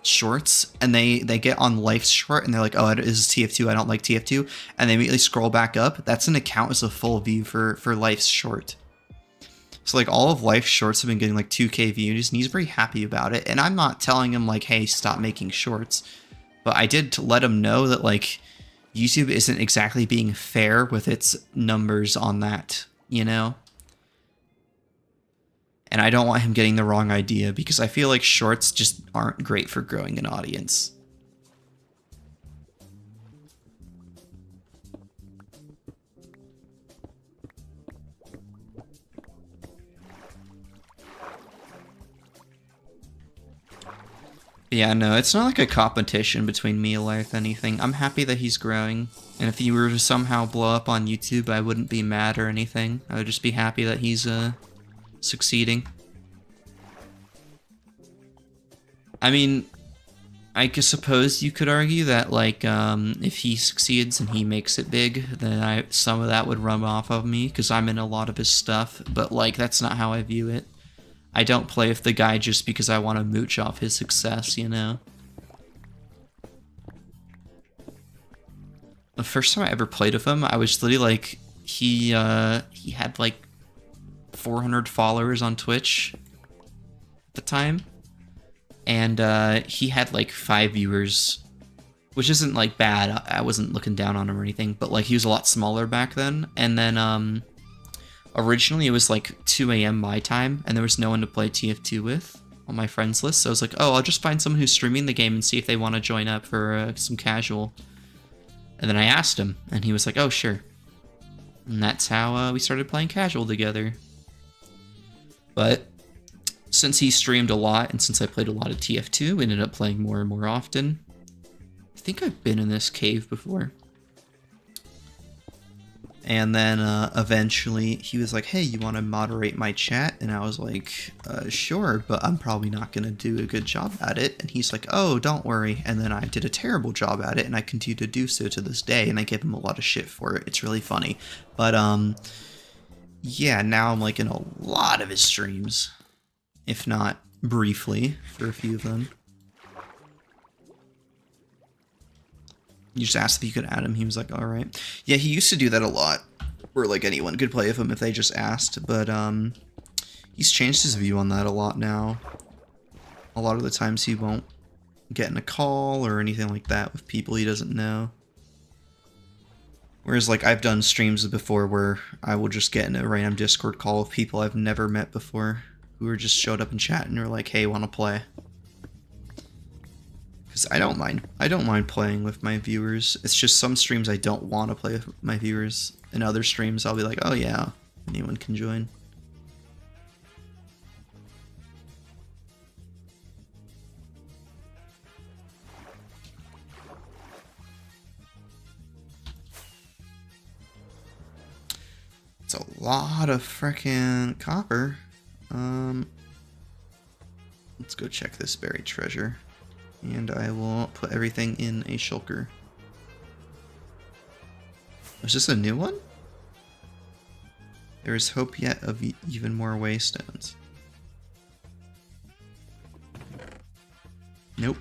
shorts and they get on Life's short and they're like, oh, this is TF2, I don't like TF2, and they immediately scroll back up, that's an account as a full view for Life's short. So like all of Life's shorts have been getting like 2K views and he's very happy about it. And I'm not telling him like, hey, stop making shorts. But I did let him know that like YouTube isn't exactly being fair with its numbers on that, you know? And I don't want him getting the wrong idea because I feel like shorts just aren't great for growing an audience. Yeah, no, it's not like a competition between me and Life anything. I'm happy that he's growing. And if he were to somehow blow up on YouTube, I wouldn't be mad or anything. I would just be happy that he's succeeding. I mean, I suppose you could argue that like if he succeeds and he makes it big, then some of that would rub off of me because I'm in a lot of his stuff. But like that's not how I view it. I don't play with the guy just because I want to mooch off his success, you know? The first time I ever played with him, I was literally like, he had like 400 followers on Twitch at the time. And he had like 5 viewers, which isn't like bad. I wasn't looking down on him or anything, but like he was a lot smaller back then. And then originally it was like 2 a.m. my time, and there was no one to play TF2 with on my friends list. So I was like, oh, I'll just find someone who's streaming the game and see if they want to join up for some casual. And then I asked him, and he was like, oh, sure. And that's how we started playing casual together. But since he streamed a lot, and since I played a lot of TF2, we ended up playing more and more often. I think I've been in this cave before. And then eventually he was like, hey, you want to moderate my chat? And I was like, sure, but I'm probably not going to do a good job at it. And he's like, oh, don't worry. And then I did a terrible job at it, and I continue to do so to this day, and I give him a lot of shit for it. It's really funny. But yeah, now I'm like in a lot of his streams, if not briefly for a few of them. You just asked if you could add him. He was like, all right. Yeah, he used to do that a lot, where like anyone could play with him if they just asked. But he's changed his view on that a lot now. A lot of the times he won't get in a call or anything like that with people he doesn't know. Whereas like I've done streams before where I will just get in a random Discord call with people I've never met before who are just showed up in chat and are like, hey, want to play? Because I don't mind playing with my viewers. It's just some streams I don't want to play with my viewers. In other streams I'll be like, oh yeah, anyone can join. It's a lot of frickin' copper. Let's go check this buried treasure. And I will put everything in a shulker. Is this a new one? There is hope yet of even more waystones. Nope.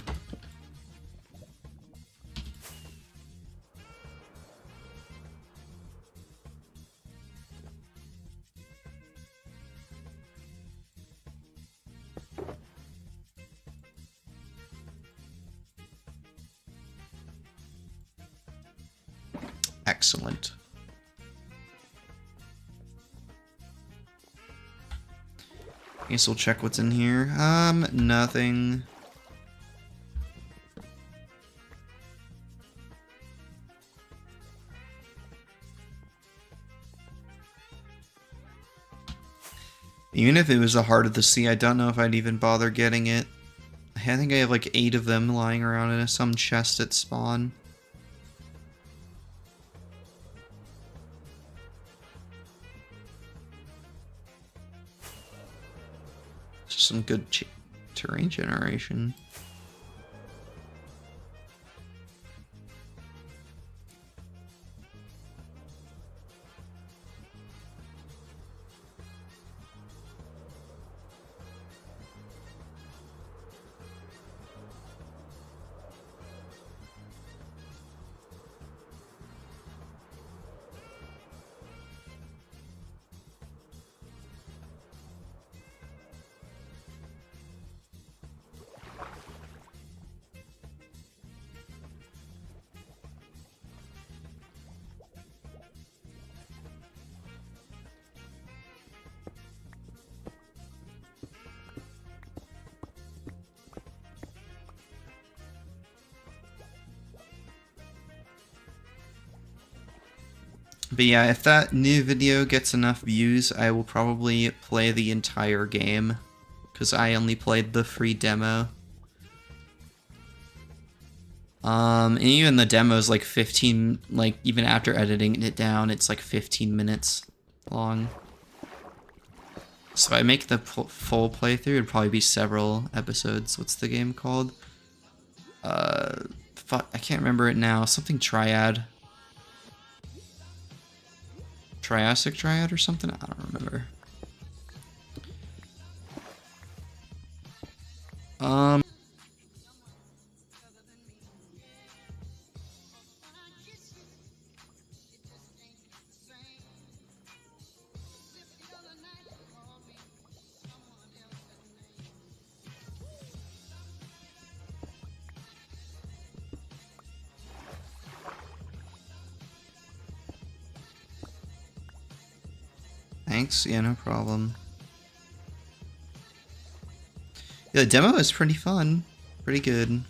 Excellent. Guess we'll check what's in here. Nothing. Even if it was a Heart of the Sea, I don't know if I'd even bother getting it. I think I have like 8 of them lying around in some chest at spawn. Just some good terrain generation. But yeah, if that new video gets enough views, I will probably play the entire game. Because I only played the free demo. And even the demo is like 15, like even after editing it down, it's like 15 minutes long. So if I make the full playthrough, it'd probably be several episodes. What's the game called? Fuck, I can't remember it now. Something Triad. Triassic Triad or something? I don't remember. Thanks, yeah, no problem. Yeah, the demo is pretty fun. Pretty good.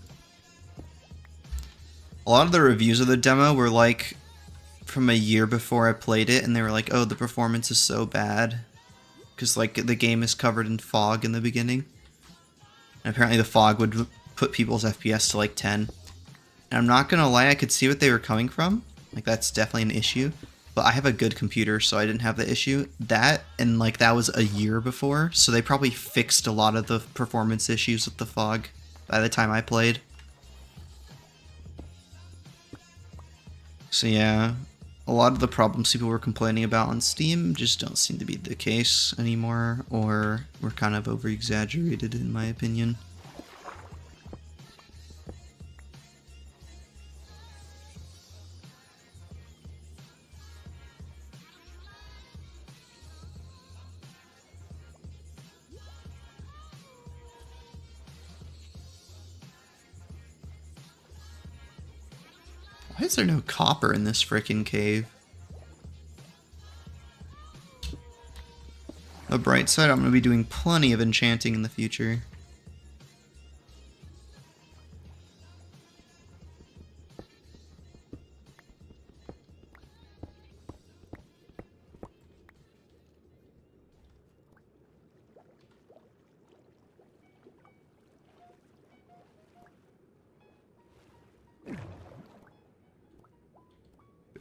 A lot of the reviews of the demo were like from a year before I played it, and they were like, oh, the performance is so bad. Because like the game is covered in fog in the beginning. And apparently the fog would put people's FPS to like 10. And I'm not gonna lie, I could see what they were coming from. Like that's definitely an issue. But I have a good computer, so I didn't have the issue. That, and like that was a year before, so they probably fixed a lot of the performance issues with the fog by the time I played. So yeah, a lot of the problems people were complaining about on Steam just don't seem to be the case anymore, or were kind of over-exaggerated in my opinion. Why is there no copper in this frickin' cave? The bright side, I'm going to be doing plenty of enchanting in the future.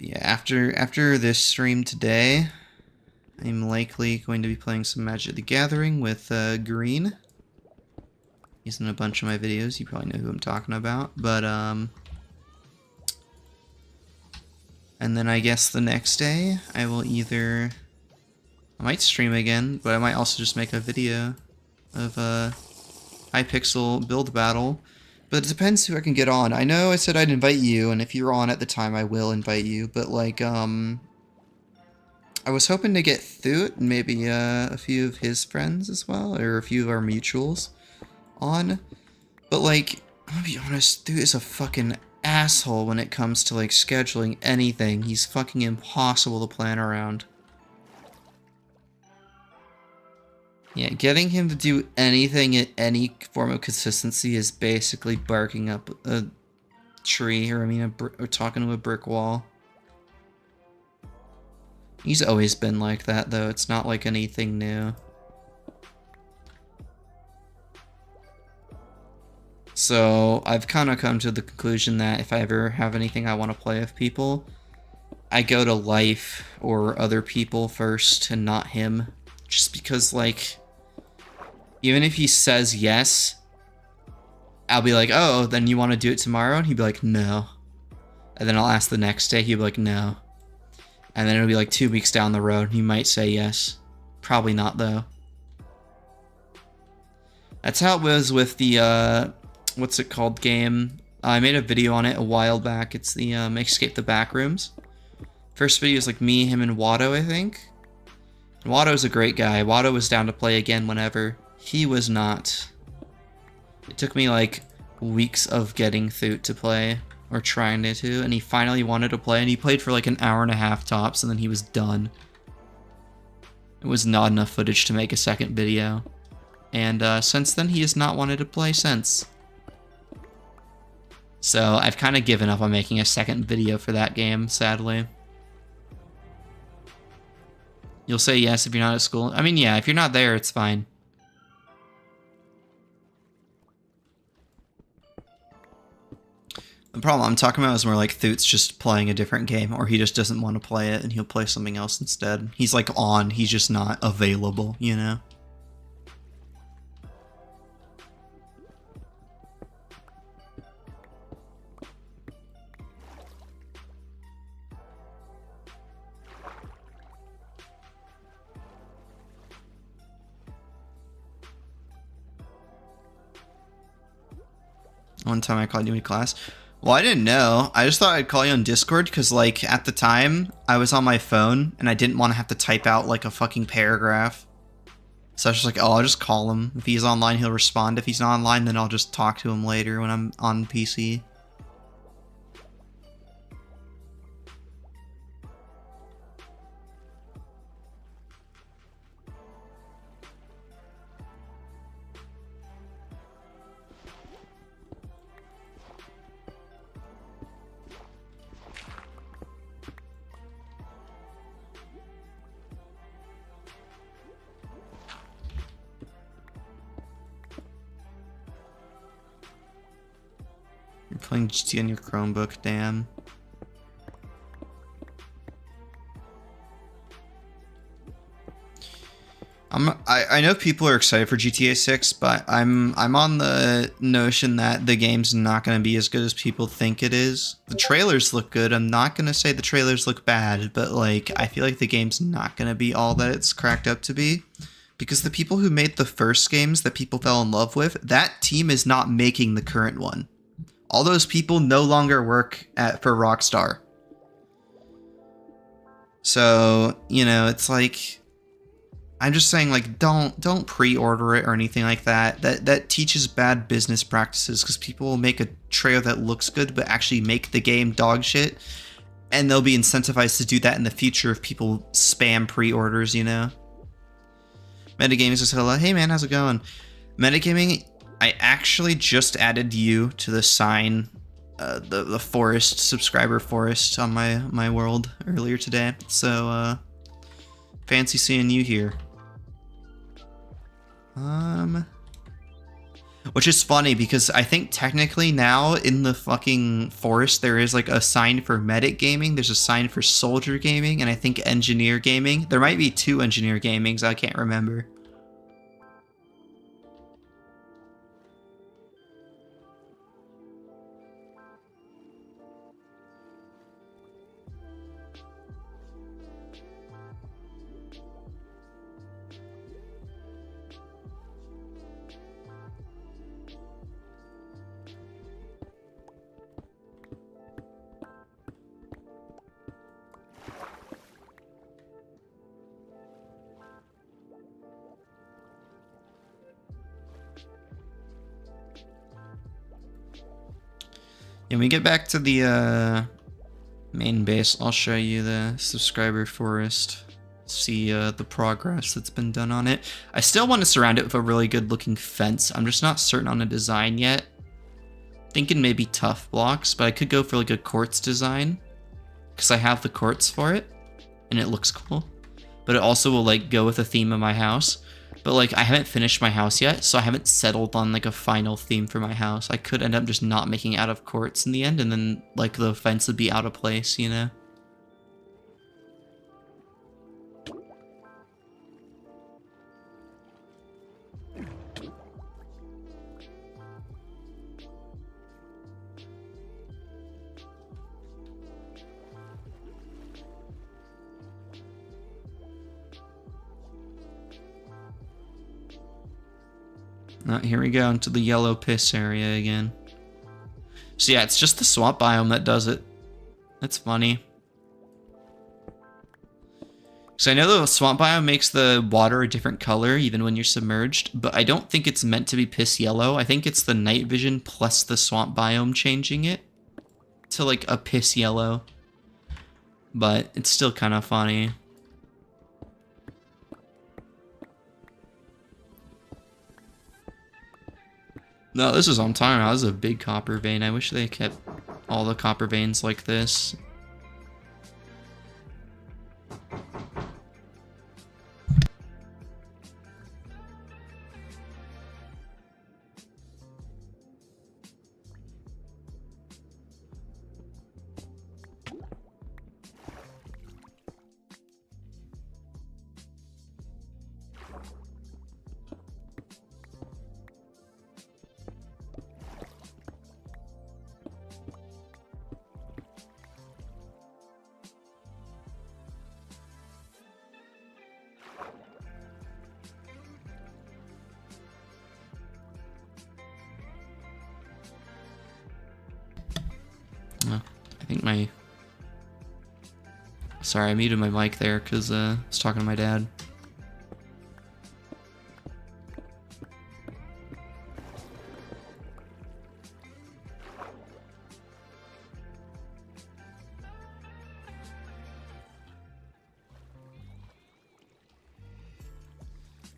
Yeah, after this stream today, I'm likely going to be playing some Magic the Gathering with Green. He's in a bunch of my videos. You probably know who I'm talking about. But and then I guess the next day I will I might stream again, but I might also just make a video of a Hypixel build battle. But it depends who I can get on. I know I said I'd invite you, and if you're on at the time, I will invite you. But, like, I was hoping to get Thoot and maybe a few of his friends as well, or a few of our mutuals on. But, like, I'm gonna be honest, Thoot is a fucking asshole when it comes to, like, scheduling anything. He's fucking impossible to plan around. Yeah, getting him to do anything at any form of consistency is basically barking up a tree, or I mean, or talking to a brick wall. He's always been like that, though. It's not like anything new. So I've kind of come to the conclusion that if I ever have anything I want to play with people, I go to Life or other people first and not him. Just because, like, even if he says yes, I'll be like, oh, then you want to do it tomorrow? And he'd be like, no. And then I'll ask the next day, he'd be like, no. And then it'll be like 2 weeks down the road, he might say yes. Probably not, though. That's how it was with the, what's it called game? I made a video on it a while back. It's the, Escape the Backrooms. First video is like me, him, and Watto, I think. Watto's a great guy. Watto was down to play again whenever. He was not. It took me like weeks of getting Thoot to play, or trying to, and he finally wanted to play, and he played for like an hour and a half tops, and then he was done. It was not enough footage to make a second video. And since then, he has not wanted to play since. So I've kind of given up on making a second video for that game, sadly. You'll say yes if you're not at school. I mean, yeah, if you're not there, it's fine. The problem I'm talking about is more like Thoot's just playing a different game, or he just doesn't want to play it and he'll play something else instead. He's like on, he's just not available, you know? One time I called you in class. Well, I didn't know. I just thought I'd call you on Discord because, like, at the time, I was on my phone and I didn't want to have to type out, like, a fucking paragraph. So I was just like, oh, I'll just call him. If he's online, he'll respond. If he's not online, then I'll just talk to him later when I'm on PC. You're playing GT on your Chromebook, damn. I know people are excited for GTA 6, but I'm on the notion that the game's not going to be as good as people think it is. The trailers look good. I'm not going to say the trailers look bad, but like I feel like the game's not going to be all that it's cracked up to be. Because the people who made the first games that people fell in love with, that team is not making the current one. All those people no longer work for Rockstar. So, you know, it's like, I'm just saying, like, don't pre-order it or anything like that. That teaches bad business practices because people will make a trailer that looks good but actually make the game dog shit. And they'll be incentivized to do that in the future if people spam pre-orders, you know? Metagaming says hello. Hey man, how's it going? Metagaming, I actually just added you to the sign, the forest, subscriber forest on my world earlier today. So, fancy seeing you here. Which is funny because I think technically now in the fucking forest there is like a sign for medic gaming, there's a sign for soldier gaming, and I think engineer gaming. There might be 2 engineer gamings, I can't remember. When we get back to the main base, I'll show you the subscriber forest. See the progress that's been done on it. I still want to surround it with a really good looking fence. I'm just not certain on a design yet. Thinking maybe tough blocks, but I could go for like a quartz design because I have the quartz for it and it looks cool. But it also will like go with the theme of my house. But like I haven't finished my house yet, so I haven't settled on like a final theme for my house. I could end up just not making it out of quartz in the end, and then like the fence would be out of place, you know? Here we go into the yellow piss area again. So yeah, it's just the swamp biome that does it. That's funny. So I know the swamp biome makes the water a different color even when you're submerged, but I don't think it's meant to be piss yellow. I think it's the night vision plus the swamp biome changing it to like a piss yellow. But it's still kind of funny. No, this is on time. This is a big copper vein. I wish they kept all the copper veins like this. I think my... Sorry, I muted my mic there because I was talking to my dad.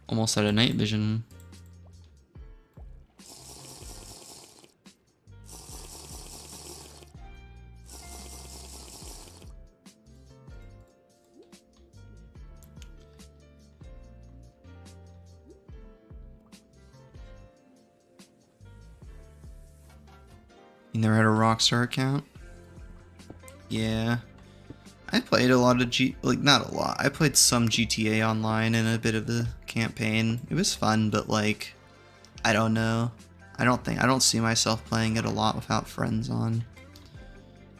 Almost out of night vision. You never had a Rockstar account? Yeah. I played a lot of not a lot. I played some GTA Online and a bit of the campaign. It was fun, but like, I don't know. I don't see myself playing it a lot without friends on.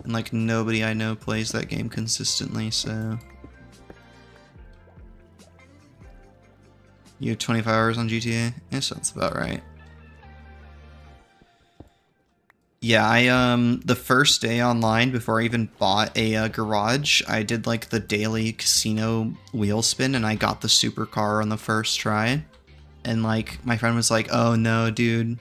And like, nobody I know plays that game consistently, so. You have 25 hours on GTA? Yeah, sounds about right. Yeah, the first day online, before I even bought a garage, I did like the daily casino wheel spin and I got the supercar on the first try. And like, my friend was like, oh no, dude,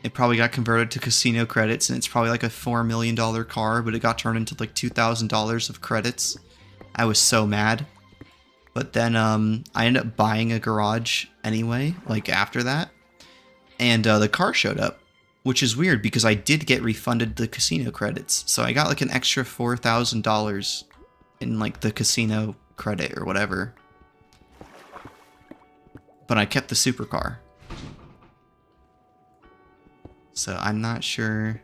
it probably got converted to casino credits and it's probably like a $4 million car, but it got turned into like $2,000 of credits. I was so mad. But then I ended up buying a garage anyway, like after that. And the car showed up. Which is weird because I did get refunded the casino credits. So I got like an extra $4,000 in like the casino credit or whatever. But I kept the supercar. So I'm not sure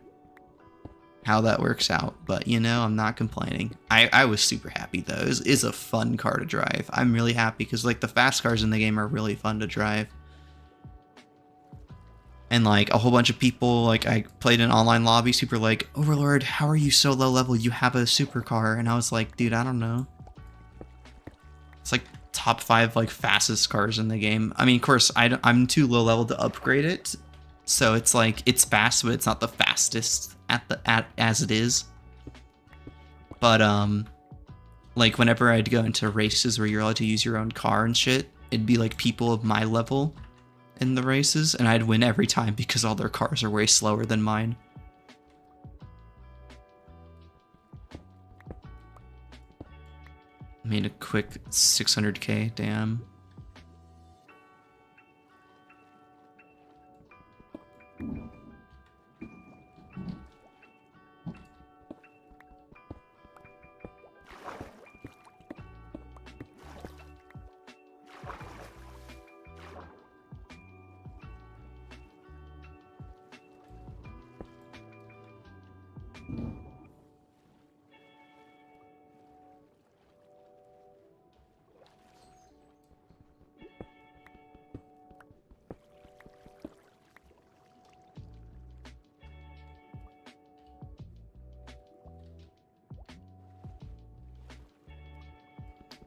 how that works out. But you know, I'm not complaining. I was super happy though. It is a fun car to drive. I'm really happy because like the fast cars in the game are really fun to drive. And like a whole bunch of people, like I played in online lobbies, people were like, Overlord, how are you so low level? You have a supercar. And I was like, dude, I don't know. It's like top 5 like fastest cars in the game. I mean, of course, I'm too low level to upgrade it. So it's like, it's fast, but it's not the fastest as it is. But like whenever I'd go into races where you're allowed to use your own car and shit, it'd be like people of my level in the races, and I'd win every time because all their cars are way slower than mine. Made a quick 600k, damn.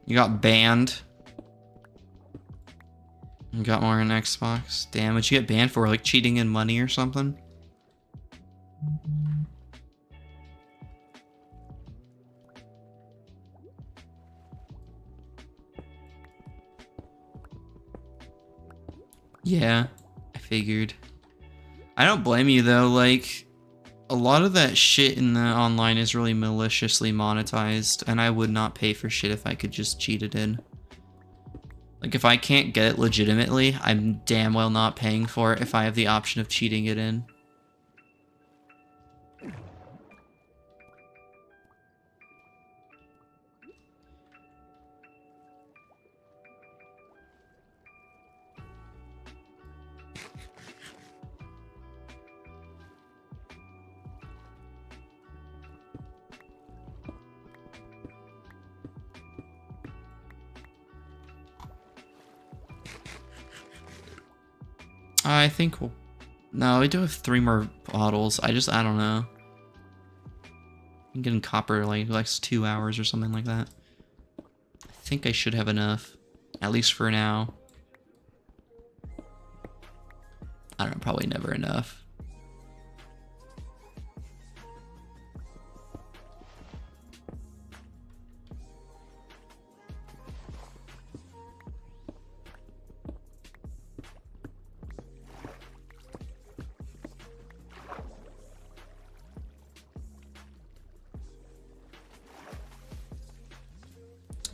You got banned. You got more on Xbox. Damn, what'd you get banned for? Like cheating in money or something? Yeah, I figured. I don't blame you though, like, a lot of that shit in the online is really maliciously monetized, and I would not pay for shit if I could just cheat it in. Like, if I can't get it legitimately, I'm damn well not paying for it if I have the option of cheating it in. I think we'll... No, we do have 3 more bottles. I don't know. I'm getting copper like 2 hours or something like that. I think I should have enough. At least for now. I don't know, probably never enough.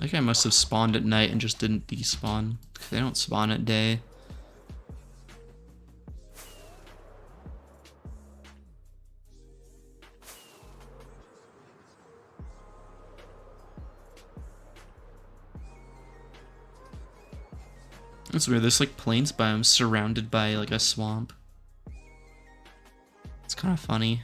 I think I must have spawned at night and just didn't despawn. They don't spawn at day. That's weird, this like plains biome surrounded by like a swamp. It's kind of funny.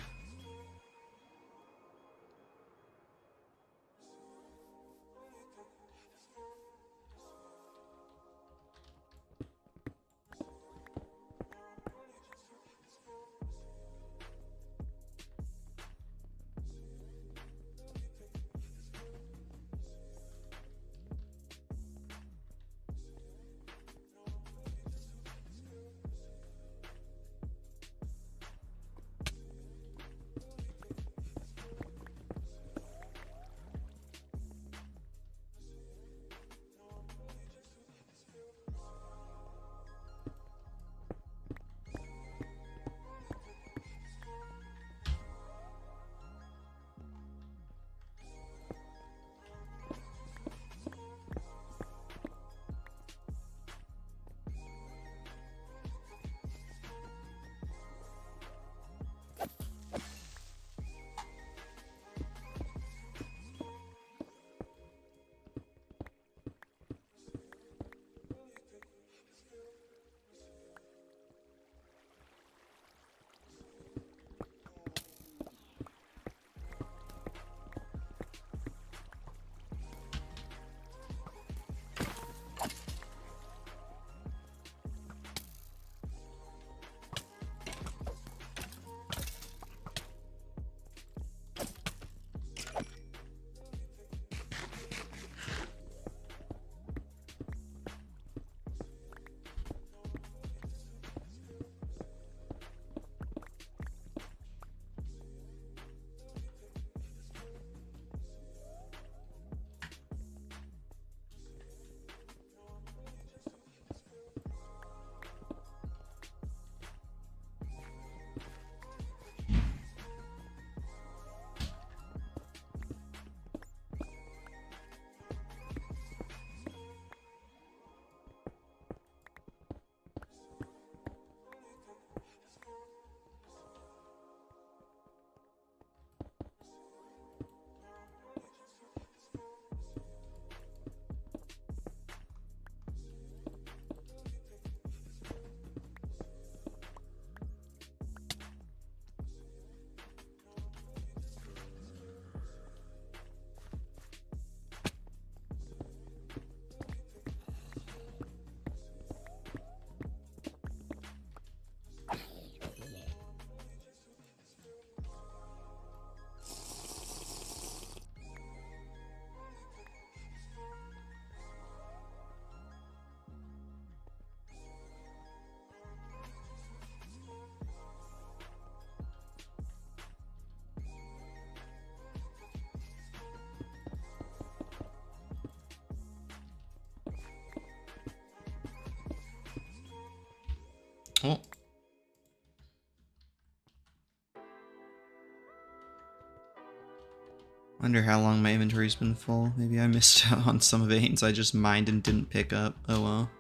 Wonder how long my inventory's been full. Maybe I missed out on some veins I just mined and didn't pick up. Oh well.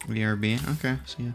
VRB. Okay, see ya.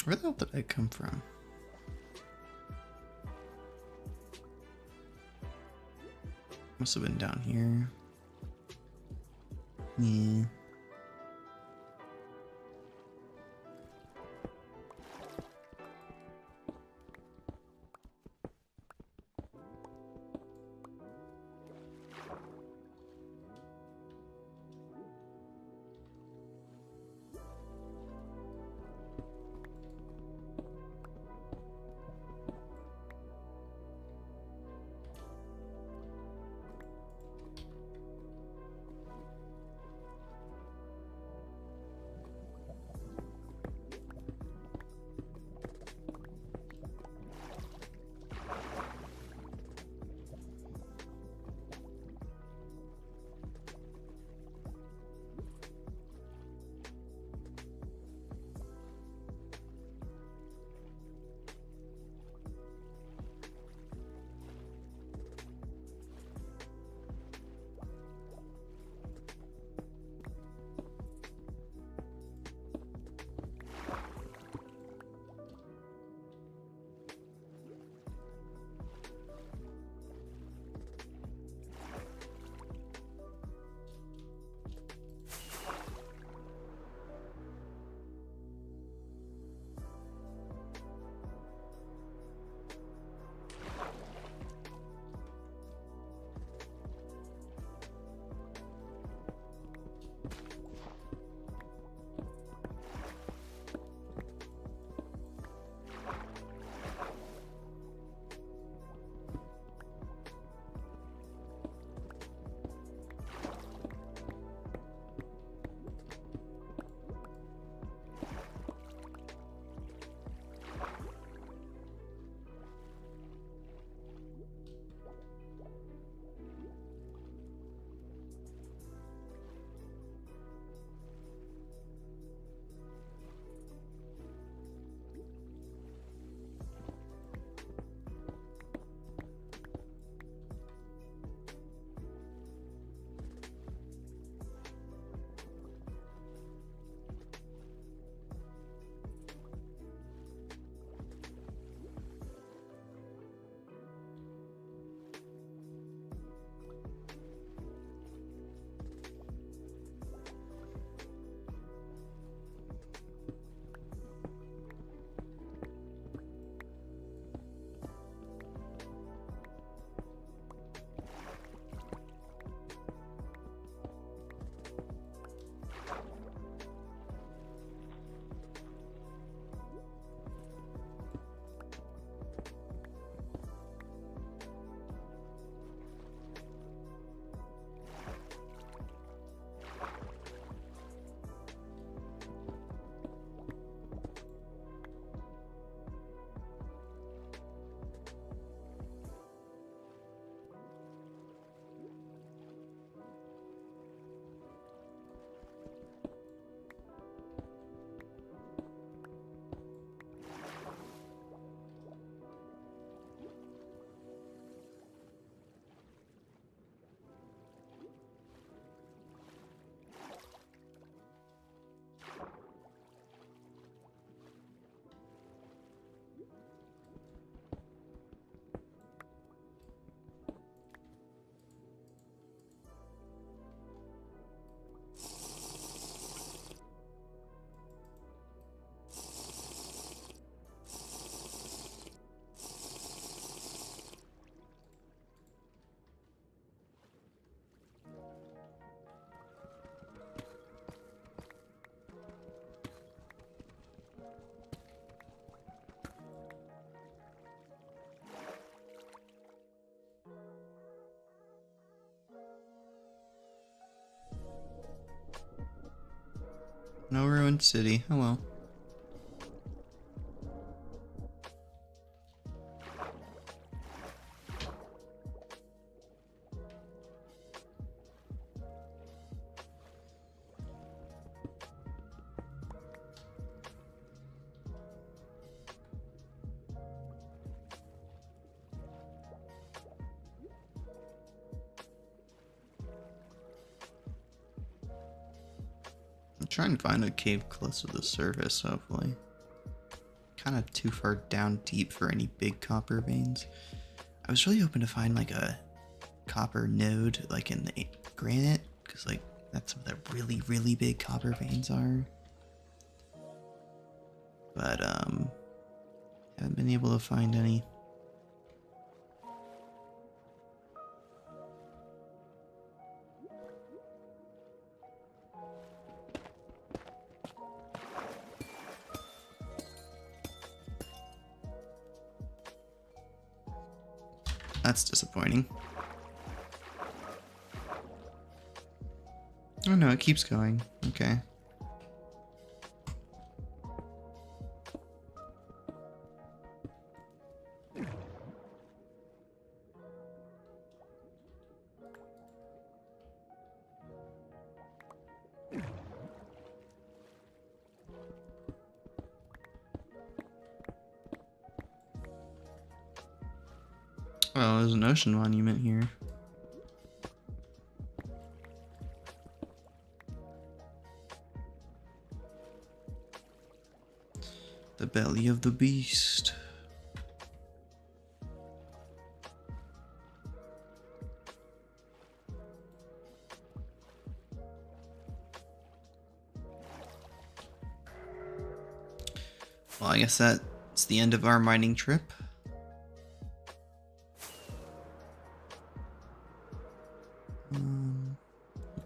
Where the hell did I come from? Must have been down here. Yeah. No ruined city. Oh well. I'm trying to find a cave close to the surface, hopefully. Kind of too far down deep for any big copper veins. I was really hoping to find like a copper node like in the granite, because like that's what the really, really big copper veins are. But haven't been able to find any. That's disappointing. Oh no, it keeps going. Okay. Well, there's an ocean monument here. The belly of the beast. Well, I guess that's the end of our mining trip.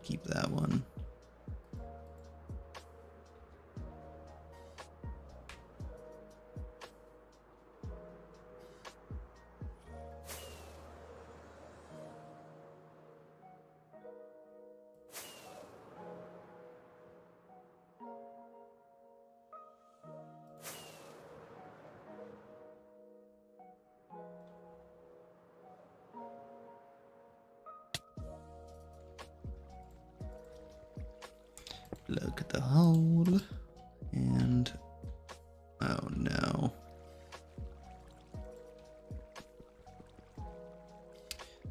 Keep that one. Look at the hole. And oh no.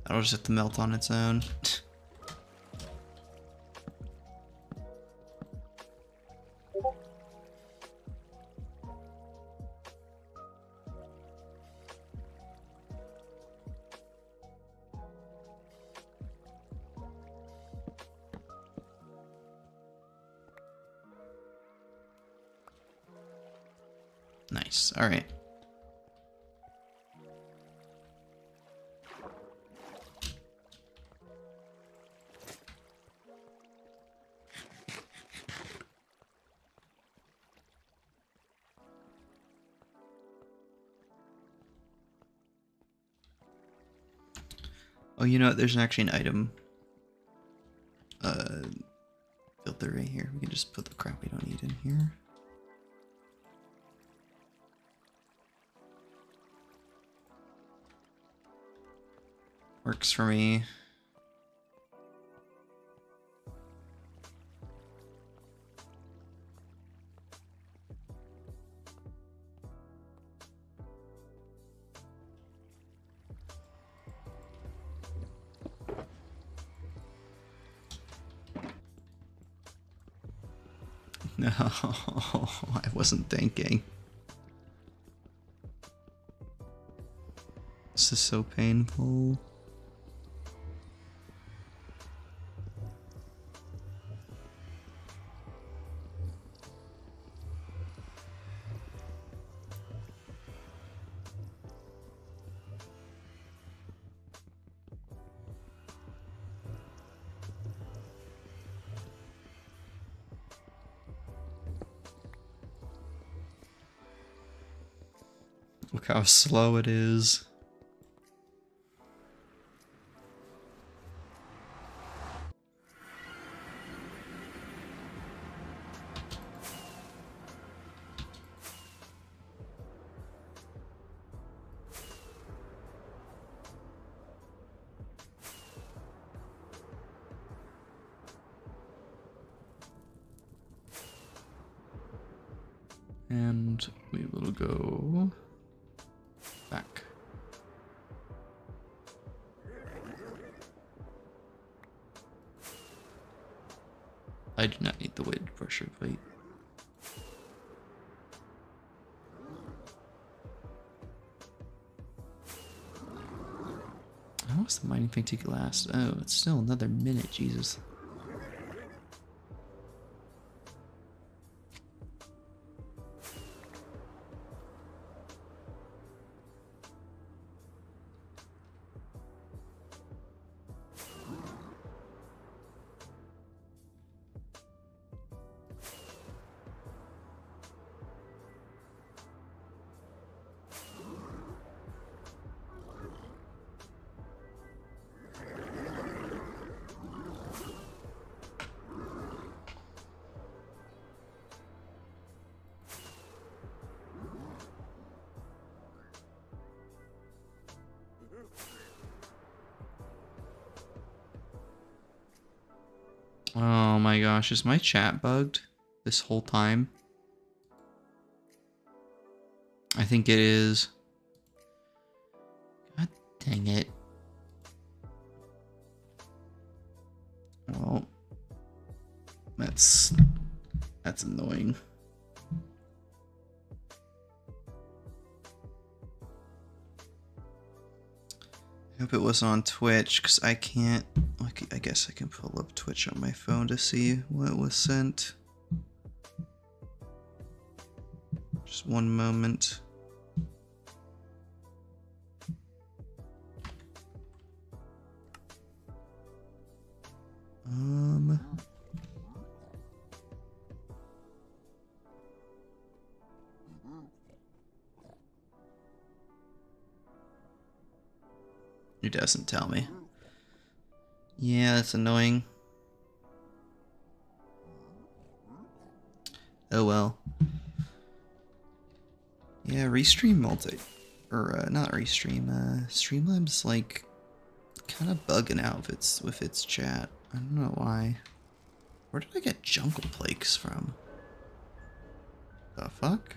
That'll just have to melt on its own. Nice. All right. Oh, you know what? There's actually an item filter right here. We can just put the crap we don't need in here. Works for me. No, I wasn't thinking. This is so painful. Look how slow it is. And we will go back. I do not need the weighted pressure plate. How long does the mining fatigue last? Oh, it's still another minute, Jesus. Oh my gosh, is my chat bugged this whole time? I think it is. God dang it. Well, that's annoying. I hope it was on Twitch, because I can't... I guess I can pull up Twitch on my phone to see what was sent. Just one moment. It doesn't tell me. Yeah, that's annoying. Oh well. Yeah, Restream not Restream, Streamlabs like kind of bugging out with its chat. I don't know why. Where did I get jungle plagues from? The fuck?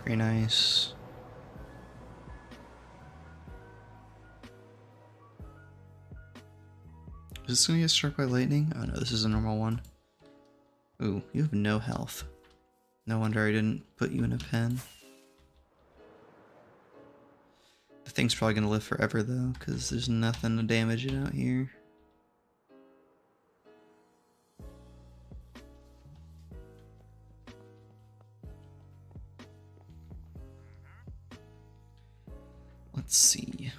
Very nice. Is this gonna get struck by lightning? Oh no, this is a normal one. Ooh, you have no health. No wonder I didn't put you in a pen. The thing's probably gonna live forever though, because there's nothing to damage it out here. Let's see.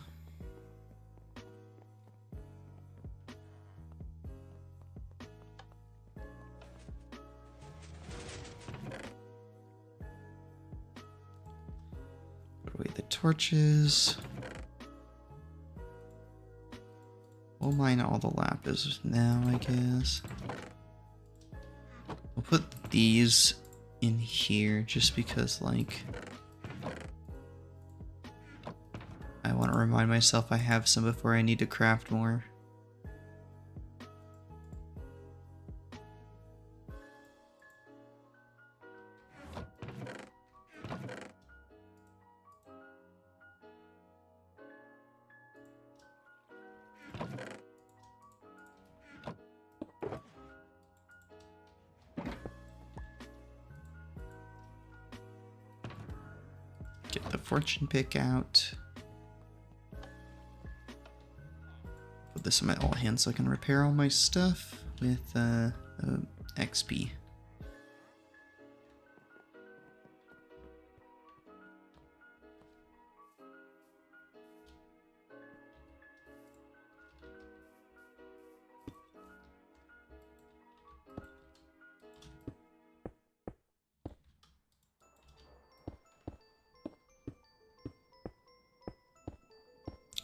Put away the torches. We'll mine all the lapis now, I guess. We'll put these in here just because, like, I want to remind myself I have some before I need to craft more. Get the fortune pick out. Put this in my all hands so I can repair all my stuff with XP.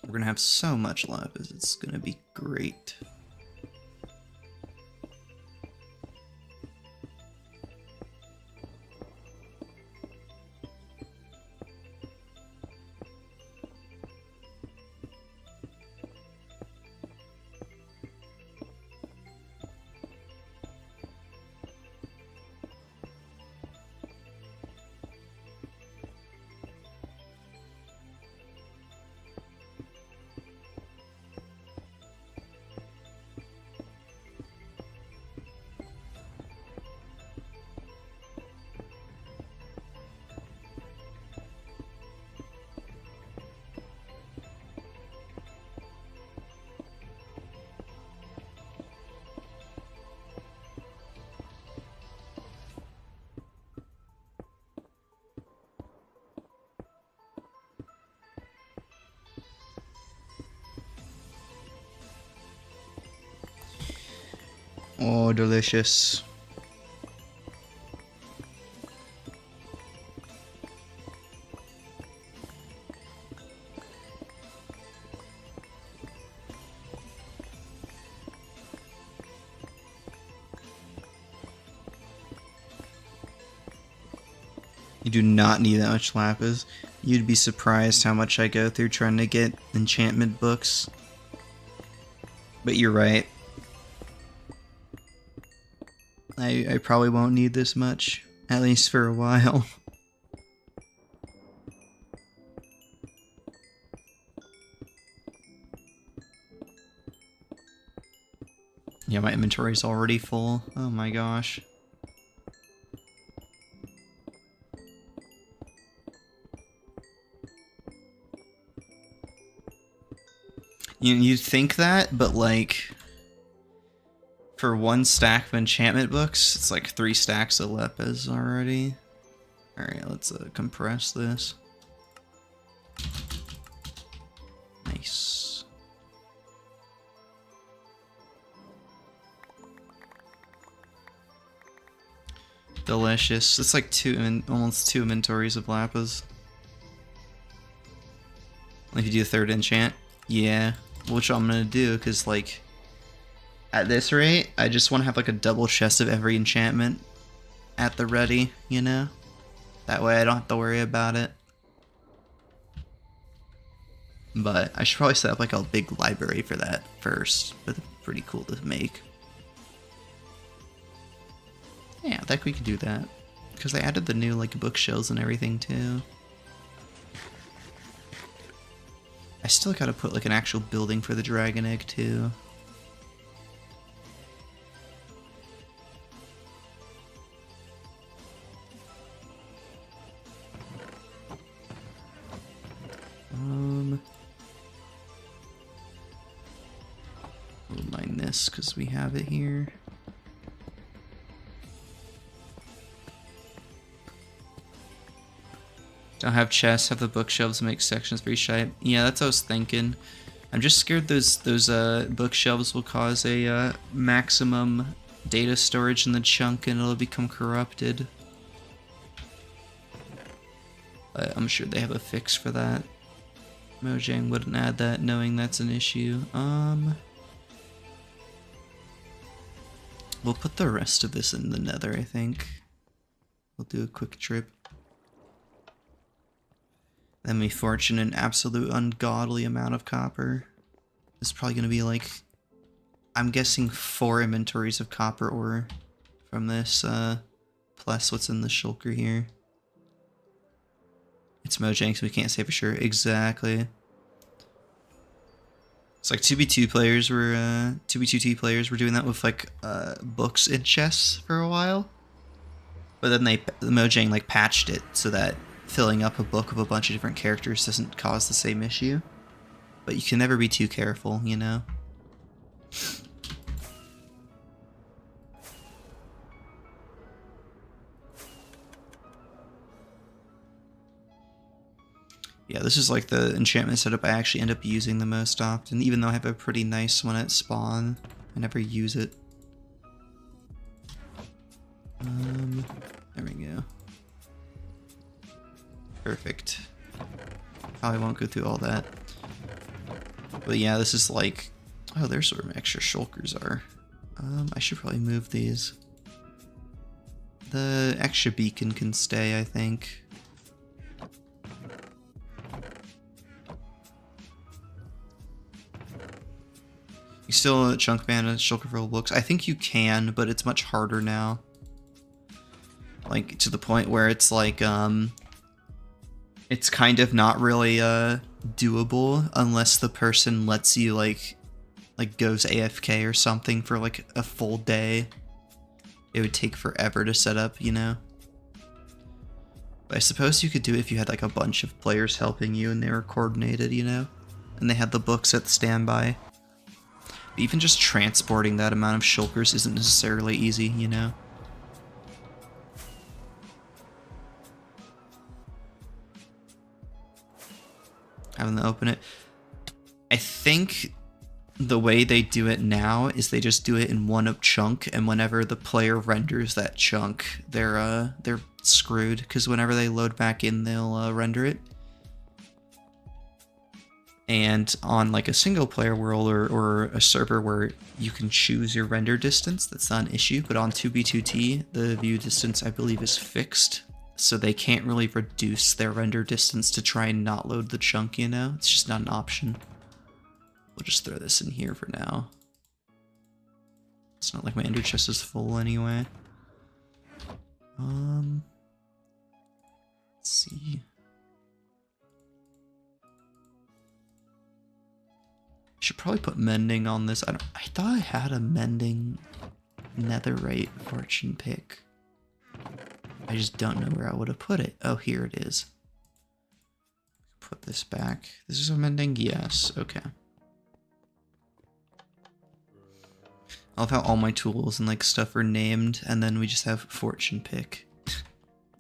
We're gonna have so much lapis, it's gonna be great. Oh, delicious. You do not need that much lapis. You'd be surprised how much I go through trying to get enchantment books. But you're right. I probably won't need this much, at least for a while. Yeah, my inventory's already full. Oh my gosh. You'd think that, but like, for one stack of enchantment books, it's like 3 stacks of lapis already. Alright, let's compress this. Nice. Delicious. It's like almost 2 inventories of lapis. If you do a 3rd enchant, yeah, which I'm gonna do, because like, at this rate, I just want to have like a double chest of every enchantment at the ready, you know? That way I don't have to worry about it. But I should probably set up like a big library for that first. But it's pretty cool to make. Yeah, I think we could do that. Because they added the new like bookshelves and everything too. I still gotta put like an actual building for the dragon egg too. We'll mine this because we have it here. Don't have chests, have the bookshelves, make sections for each type. Yeah, that's what I was thinking. I'm just scared those bookshelves will cause a maximum data storage in the chunk and it'll become corrupted. But I'm sure they have a fix for that. Mojang wouldn't add that knowing that's an issue. We'll put the rest of this in the nether, I think. We'll do a quick trip. Then we fortune an absolute ungodly amount of copper. This is probably going to be like, I'm guessing 4 inventories of copper ore from this, plus what's in the shulker here. It's Mojang, so we can't say for sure. Exactly. It's like 2v2 players were, 2v2t players were doing that with like, books and chests for a while. But then the Mojang like patched it so that filling up a book of a bunch of different characters doesn't cause the same issue. But you can never be too careful, you know? Yeah, this is like the enchantment setup I actually end up using the most often, even though I have a pretty nice one at spawn. I never use it. There we go. Perfect. Probably won't go through all that. But yeah, this is like... Oh, there's where my extra shulkers are. I should probably move these. The extra beacon can stay, I think. You still chunk ban a shulker full of books? I think you can, but it's much harder now. Like, to the point where it's like, it's kind of not really, doable unless the person lets you, like goes AFK or something for, like, a full day. It would take forever to set up, you know? But I suppose you could do it if you had, like, a bunch of players helping you and they were coordinated, you know? And they had the books at standby. But even just transporting that amount of shulkers isn't necessarily easy, you know? Having to open it. I think the way they do it now is they just do it in one chunk, and whenever the player renders that chunk, they're screwed, because whenever they load back in, they'll render it. And on like a single player world or a server where you can choose your render distance, that's not an issue, but on 2b2t, the view distance I believe is fixed. So they can't really reduce their render distance to try and not load the chunk, you know? It's just not an option. We'll just throw this in here for now. It's not like my ender chest is full anyway. Let's see. I should probably put mending on this. I thought I had a mending netherite fortune pick. I just don't know where I would have put it. Oh, here it is. Put this back. This is a mending? Yes. Okay. I love how all my tools and like stuff are named, and then we just have fortune pick.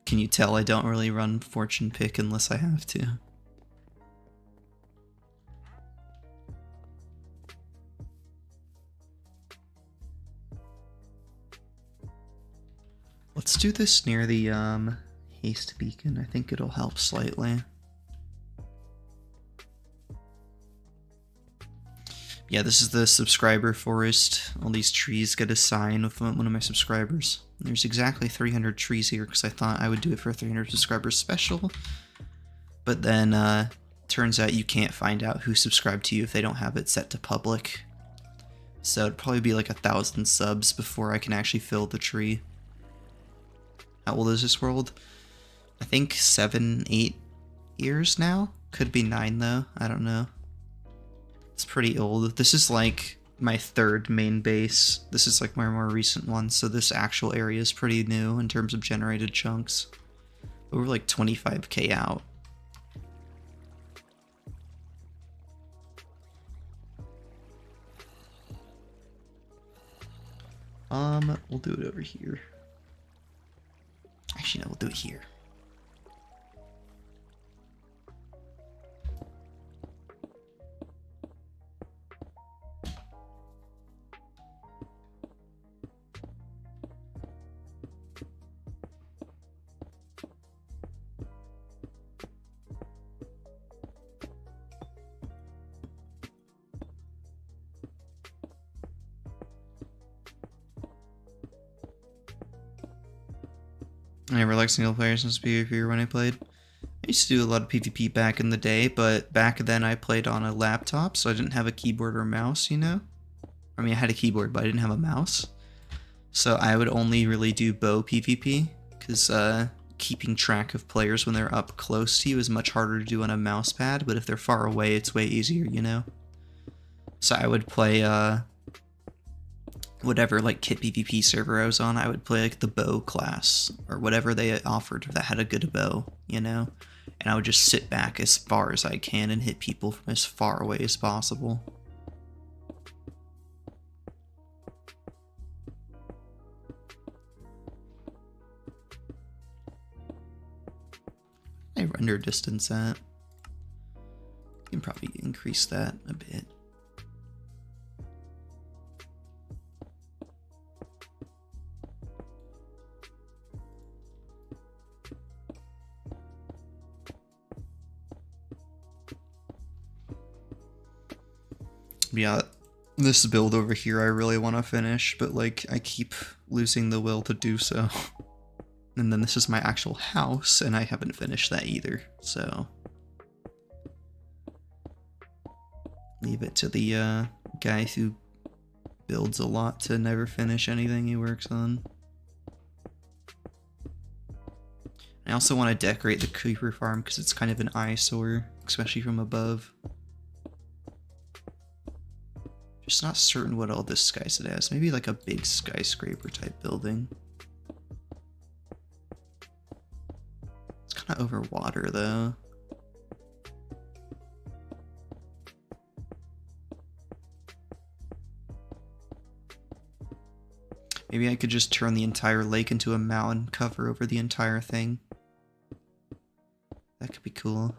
Can you tell I don't really run fortune pick unless I have to? Let's do this near the haste beacon. I think it'll help slightly. Yeah, this is the subscriber forest. All these trees get a sign with one of my subscribers. There's exactly 300 trees here because I thought I would do it for a 300 subscribers special. But then turns out you can't find out who subscribed to you if they don't have it set to public. So it'd probably be like 1,000 subs before I can actually fill the tree. How old is this world? I think 7, 8 years now? Could be 9 though, I don't know. It's pretty old. This is like my 3rd main base. This is like my more recent one, so this actual area is pretty new in terms of generated chunks. But we're like 25k out. We'll do it over here. Actually, no, we'll do it here. I never liked single player since PvP when I played. I used to do a lot of PvP back in the day, but back then I played on a laptop, so I didn't have a keyboard or mouse, you know? I mean, I had a keyboard, but I didn't have a mouse. So I would only really do bow PvP, because keeping track of players when they're up close to you is much harder to do on a mouse pad, but if they're far away, it's way easier, you know? So I would play, whatever, like, kit PvP server I was on, I would play, like, the bow class, or whatever they offered that had a good bow, you know? And I would just sit back as far as I can and hit people from as far away as possible. I render distance at? You can probably increase that a bit. Yeah, this build over here I really want to finish, but like I keep losing the will to do so. And then this is my actual house, and I haven't finished that either, so leave it to the guy who builds a lot to never finish anything he works on. I also want to decorate the creeper farm because it's kind of an eyesore, especially from above. Just not certain what all this skyside has. Maybe like a big skyscraper type building. It's kind of over water though. Maybe I could just turn the entire lake into a mountain, cover over the entire thing. That could be cool.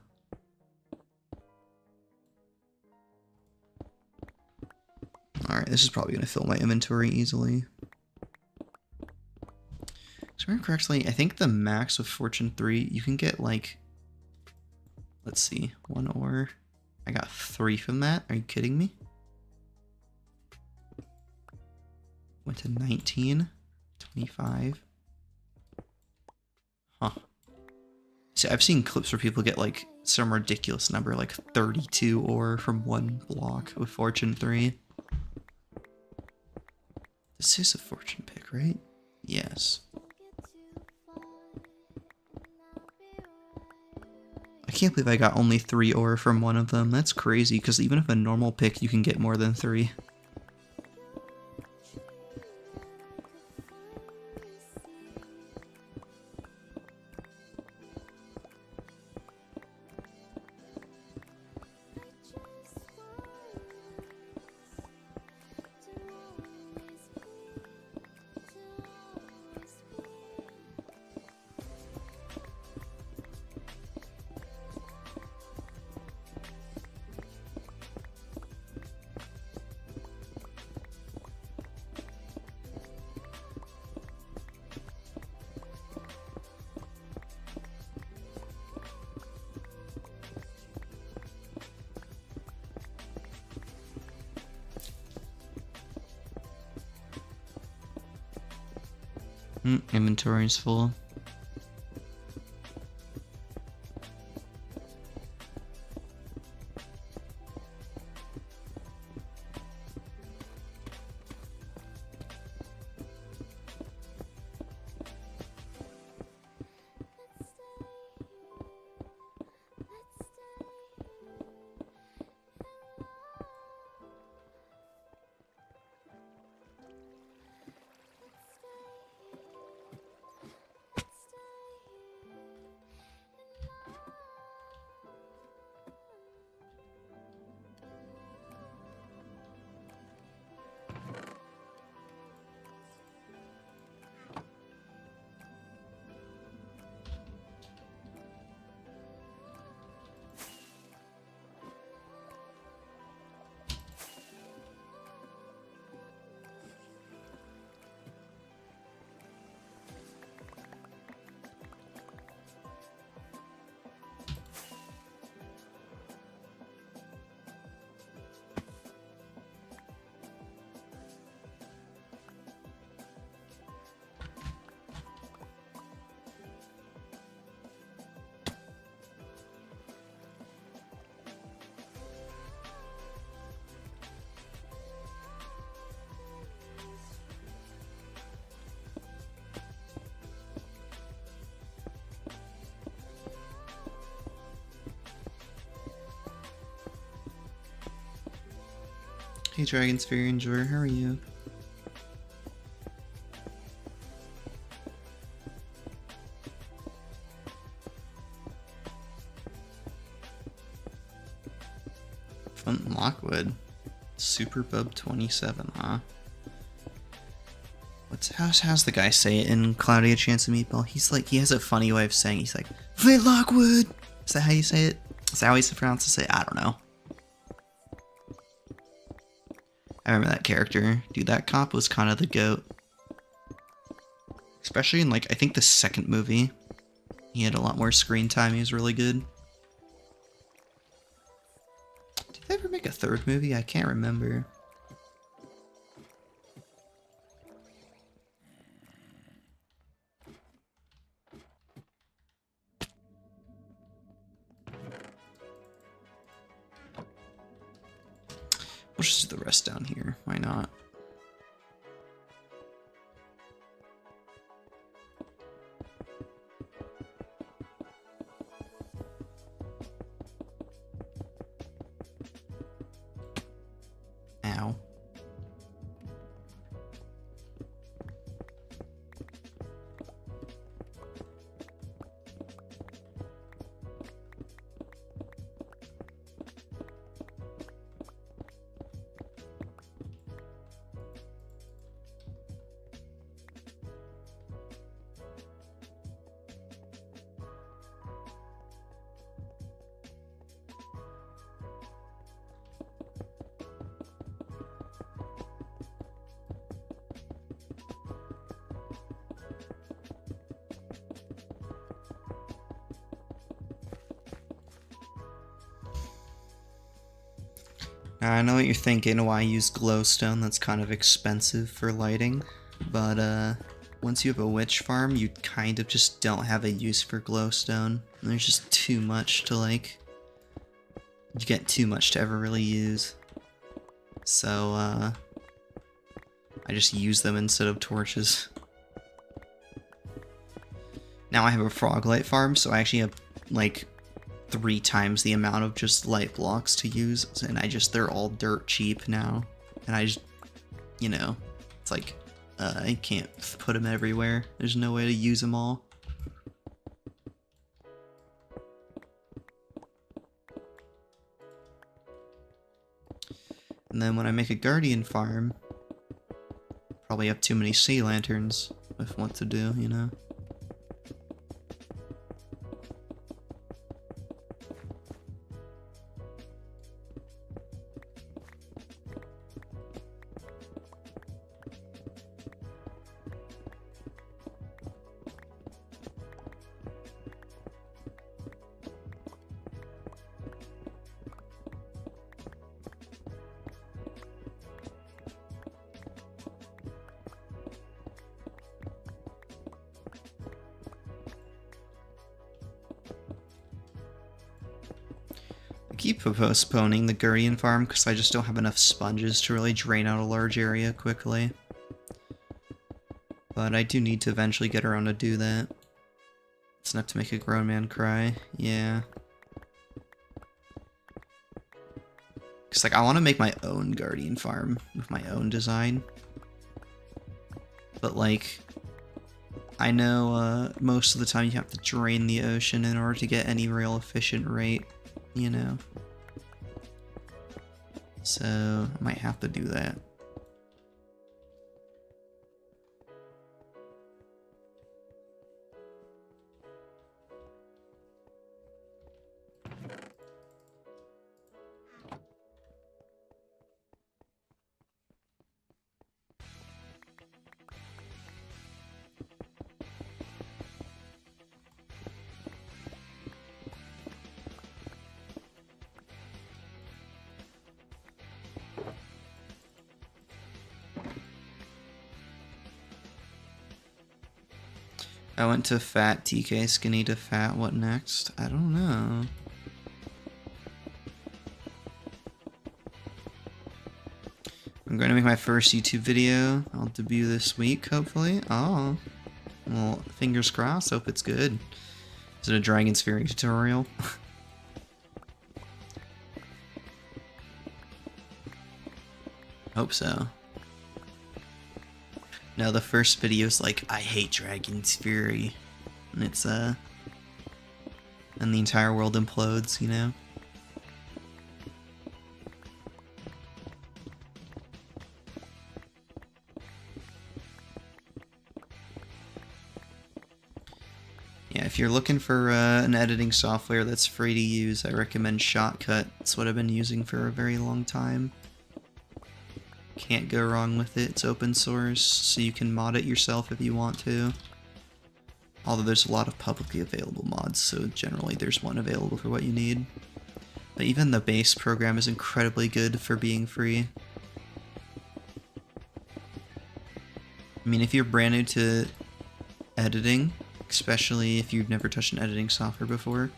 Alright, this is probably going to fill my inventory easily. So, remember correctly, I think the max of Fortune 3, you can get like, let's see, 1 ore. I got 3 from that. Are you kidding me? Went to 19, 25. Huh. See, I've seen clips where people get like some ridiculous number, like 32 ore from 1 block with Fortune 3. This is a fortune pick, right? Yes. I can't believe I got only 3 ore from one of them. That's crazy, because even if a normal pick, you can get more than 3. Inventory's full. Hey, Dragon Sphere Enjoyer, how are you? Fun Lockwood. Super Bub 27, huh? How's the guy say it in Cloudy A Chance of Meatball? He's like, he has a funny way of saying it. He's like, Flint Lockwood! Is that how you say it? Is that how he pronounces it? I don't know. I remember that character. Dude, that cop was kind of the GOAT. Especially in, like, I think the second movie. He had a lot more screen time. He was really good. Did they ever make a third movie? I can't remember. We'll just do the rest down here. Why not? Ow. Now, I know what you're thinking, why use glowstone? That's kind of expensive for lighting. But, once you have a witch farm, you kind of just don't have a use for glowstone. There's just too much to, like... You get too much to ever really use. So, I just use them instead of torches. Now I have a frog light farm, so I actually have, like... 3 times the amount of just light blocks to use, and they're all dirt cheap now, and I just, you know, it's like, I can't put them everywhere. There's no way to use them all. And then when I make a guardian farm, probably have too many sea lanterns with what to do, you know? Keep postponing the Guardian farm because I just don't have enough sponges to really drain out a large area quickly. But I do need to eventually get around to do that. It's enough to make a grown man cry. Yeah. Because, like, I want to make my own Guardian farm with my own design. But, like, I know most of the time you have to drain the ocean in order to get any real efficient rate, you know. So, I might have to do that. I went to fat, TK, skinny to fat, what next? I don't know. I'm going to make my first YouTube video. I'll debut this week, hopefully. Oh. Well, fingers crossed, hope it's good. Is it a Dragon Sphere tutorial? Hope so. No, the first video's like, I hate Dragon's Fury. And it's, and the entire world implodes, you know? Yeah, if you're looking for an editing software that's free to use, I recommend Shotcut. It's what I've been using for a very long time. Can't go wrong with it. It's open source, so you can mod it yourself if you want to. Although there's a lot of publicly available mods, so generally there's one available for what you need. But even the base program is incredibly good for being free. I mean, if you're brand new to editing, especially if you've never touched an editing software before,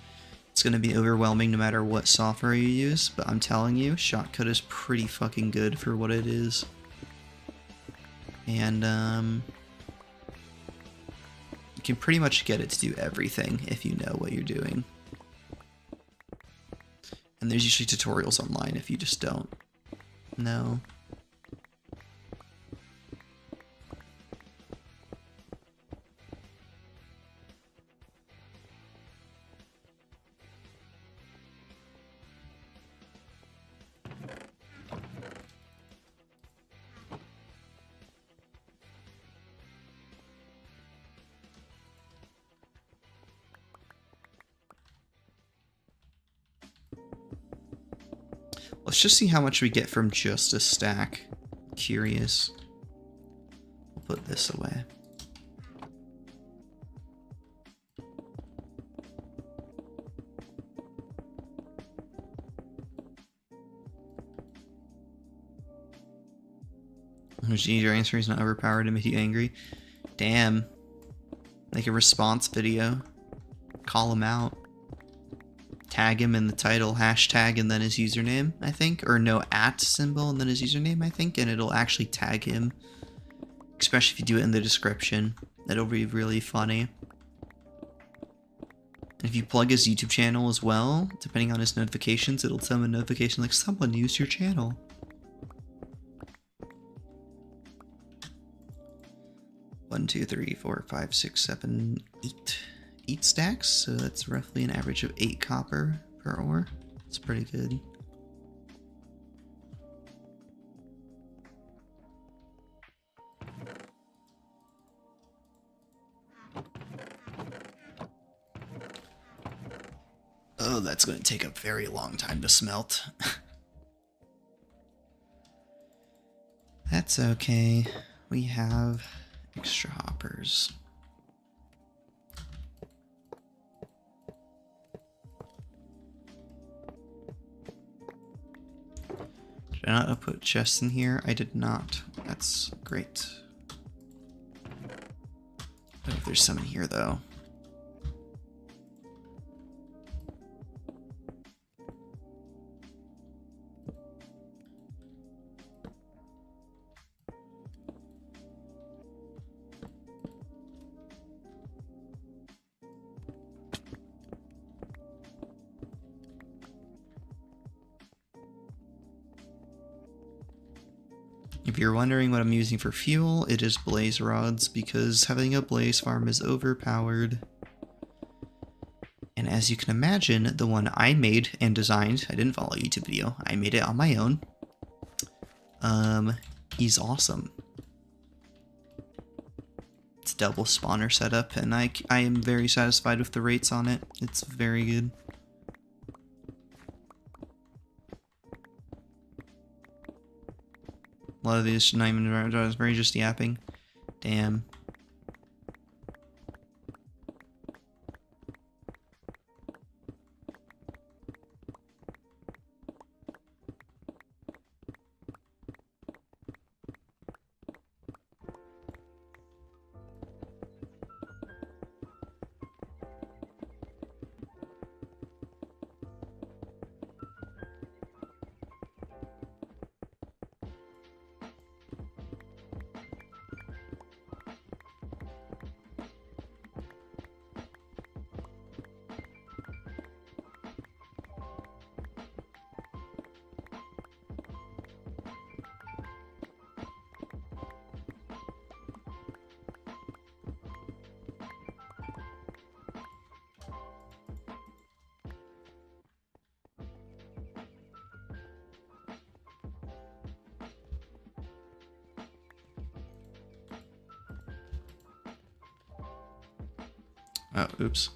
it's going to be overwhelming no matter what software you use, but I'm telling you, Shotcut is pretty fucking good for what it is. And, you can pretty much get it to do everything if you know what you're doing. And there's usually tutorials online if you just don't know. Let's just see how much we get from just a stack. Curious. We'll put this away. Your answer is not overpowered to make you angry. Damn. Make a response video. Call him out. Tag him in the title, hashtag, and then his username, I think. Or no, @ symbol, and then his username, I think. And it'll actually tag him. Especially if you do it in the description. That'll be really funny. And if you plug his YouTube channel as well, depending on his notifications, it'll send him a notification like, someone used your channel. One, two, three, 4, 5, 6, 7, 8. 8 stacks, so that's roughly an average of 8 copper per ore. It's pretty good. Oh, that's going to take a very long time to smelt. That's okay. We have extra hoppers. Did I not put chests in here? I did not. That's great. Oh, there's some in here though. If you're wondering what I'm using for fuel, it is blaze rods, because having a blaze farm is overpowered. And as you can imagine, the one I made and designed, I didn't follow a YouTube video, I made it on my own. He's awesome. It's double spawner setup, and I am very satisfied with the rates on it. It's very good. A lot of these not even very just yapping. Damn. Oh, oops.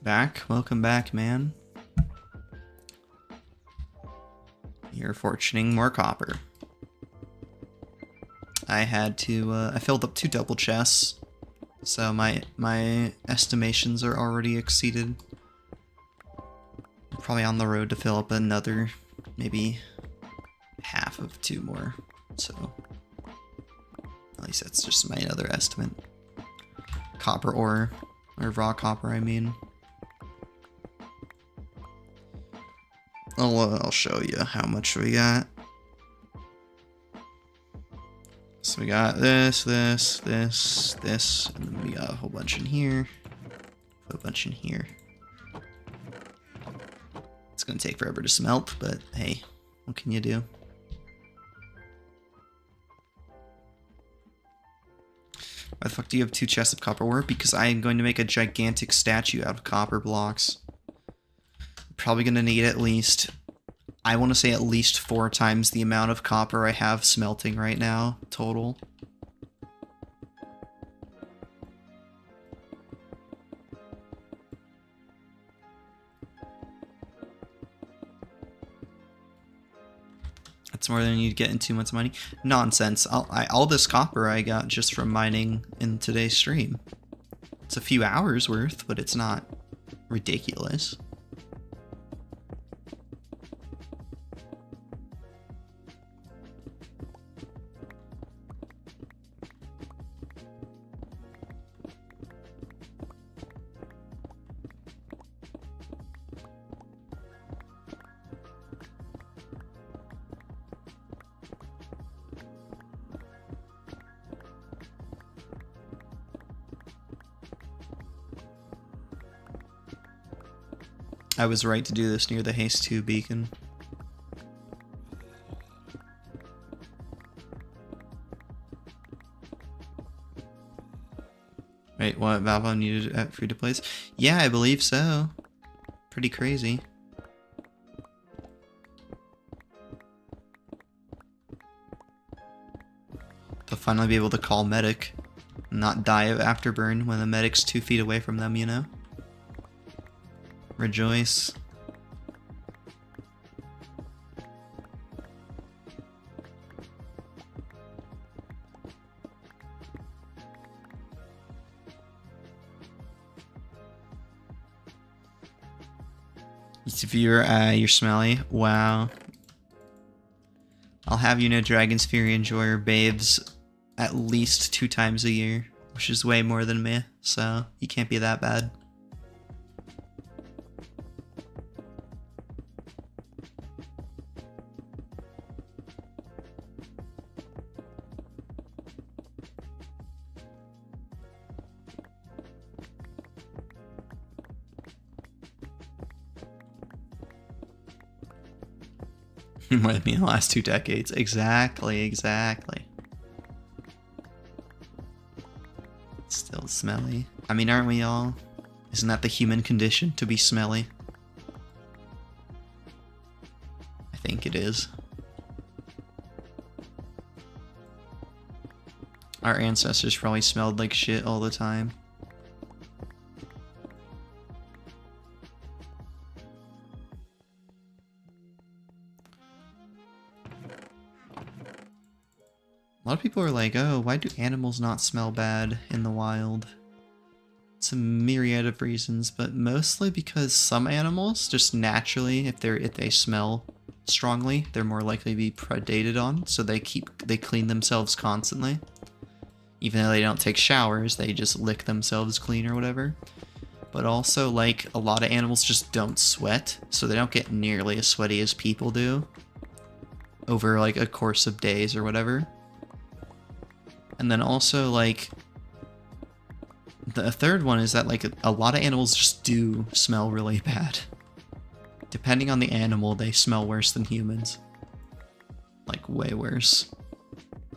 Back? Welcome back, man. You're fortuning more copper. I had to, I filled up 2 double chests, so my estimations are already exceeded. I'm probably on the road to fill up another, maybe half of 2 more, so at least that's just my other estimate. Copper ore, or raw copper, I mean. I'll show you how much we got. So we got this, and then we got a whole bunch in here. Put a bunch in here. It's gonna take forever to smelt, but hey, what can you do? Why the fuck do you have 2 chests of copper ore? Because I am going to make a gigantic statue out of copper blocks. Probably gonna need at least, I want to say at least 4 times the amount of copper I have smelting right now, total. That's more than you'd get in 2 months of mining. Nonsense. All this copper I got just from mining in today's stream. It's a few hours worth, but it's not ridiculous. I was right to do this near the Haste 2 beacon. Wait, what? Valve needed at free to plays? Yeah, I believe so. Pretty crazy. They'll finally be able to call medic, not die of afterburn when the medic's 2 feet away from them, you know? Rejoice. If you're smelly, wow. I'll have you know Dragon's Fury Enjoyer babes at least 2 times a year, which is way more than me, so you can't be that bad. More than me in the last 2 decades. Exactly. Still smelly. I mean, aren't we all? Isn't that the human condition, to be smelly? I think it is. Our ancestors probably smelled like shit all the time. lot of people are like, oh, why do animals not smell bad in the wild? It's a myriad of reasons, but mostly because some animals just naturally, if they smell strongly, they're more likely to be predated on, so they clean themselves constantly. Even though they don't take showers, they just lick themselves clean or whatever. But also, like, a lot of animals just don't sweat, so they don't get nearly as sweaty as people do over, like, a course of days or whatever. And then also, like, the third one is that, like, a lot of animals just do smell really bad. Depending on the animal, they smell worse than humans. Like, way worse.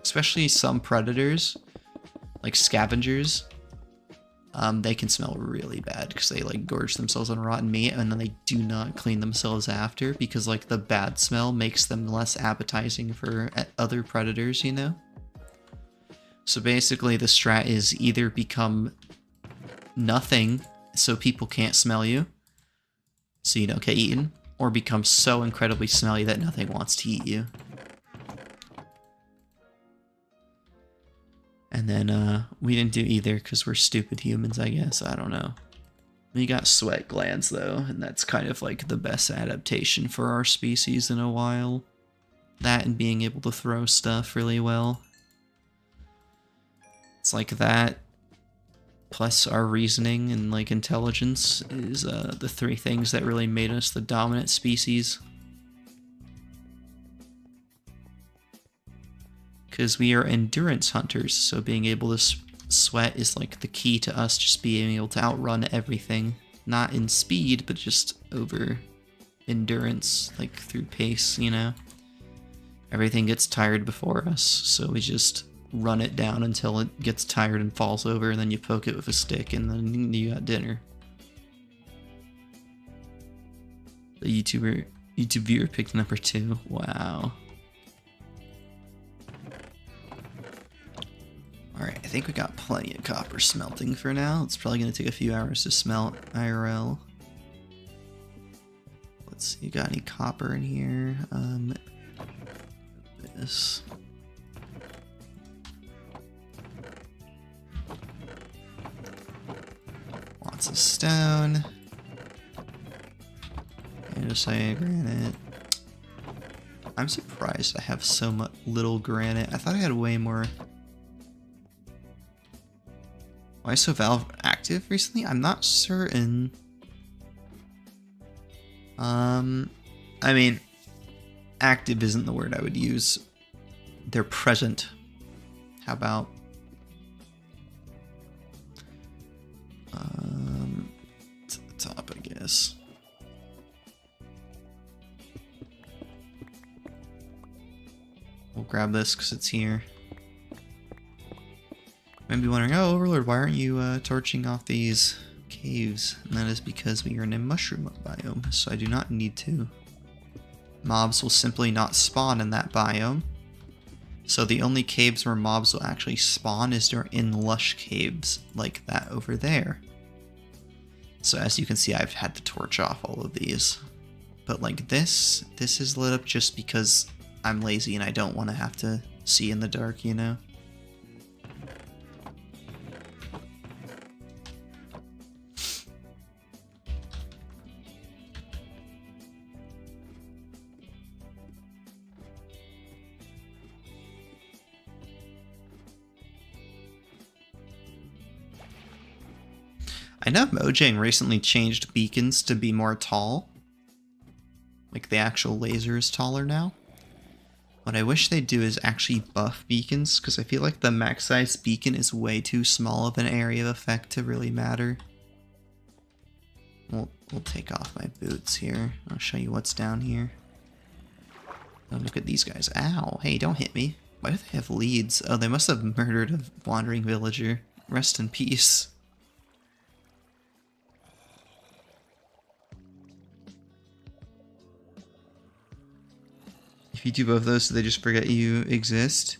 Especially some predators, like scavengers. They can smell really bad because they like gorge themselves on rotten meat and then they do not clean themselves after because like the bad smell makes them less appetizing for other predators, you know? So basically the strat is either become nothing so people can't smell you, so you don't get eaten, or become so incredibly smelly that nothing wants to eat you. And then, we didn't do either because we're stupid humans, I guess. I don't know. We got sweat glands, though, and that's kind of like the best adaptation for our species in a while. That and being able to throw stuff really well. It's like that, plus our reasoning and like intelligence is the three things that really made us the dominant species. Because we are endurance hunters, so being able to sweat is like the key to us just being able to outrun everything. Not in speed, but just over endurance, like through pace, you know? Everything gets tired before us, so we just run it down until it gets tired and falls over, and then you poke it with a stick, and then you got dinner. The YouTube viewer picked number 2. Wow. Alright, I think we got plenty of copper smelting for now. It's probably going to take a few hours to smelt IRL. Let's see, you got any copper in here? This. Lots of stone. Andesite, granite. I'm surprised I have so much little granite. I thought I had way more. Why is Valve active recently? I'm not certain. I mean, active isn't the word I would use. They're present. How about to the top, I guess. We'll grab this because it's here. You might be wondering, oh, Overlord, why aren't you torching off these caves? And that is because we are in a mushroom biome, so I do not need to. Mobs will simply not spawn in that biome. So the only caves where mobs will actually spawn is in lush caves, like that over there. So as you can see, I've had to torch off all of these. But like this is lit up just because I'm lazy and I don't want to have to see in the dark, you know? I know Mojang recently changed beacons to be more tall. Like the actual laser is taller now. What I wish they'd do is actually buff beacons, because I feel like the max size beacon is way too small of an area of effect to really matter. We'll take off my boots here. I'll show you what's down here. Oh, look at these guys. Ow, hey, don't hit me. Why do they have leads? Oh, they must have murdered a wandering villager. Rest in peace. If you do both of those, do they just forget you exist?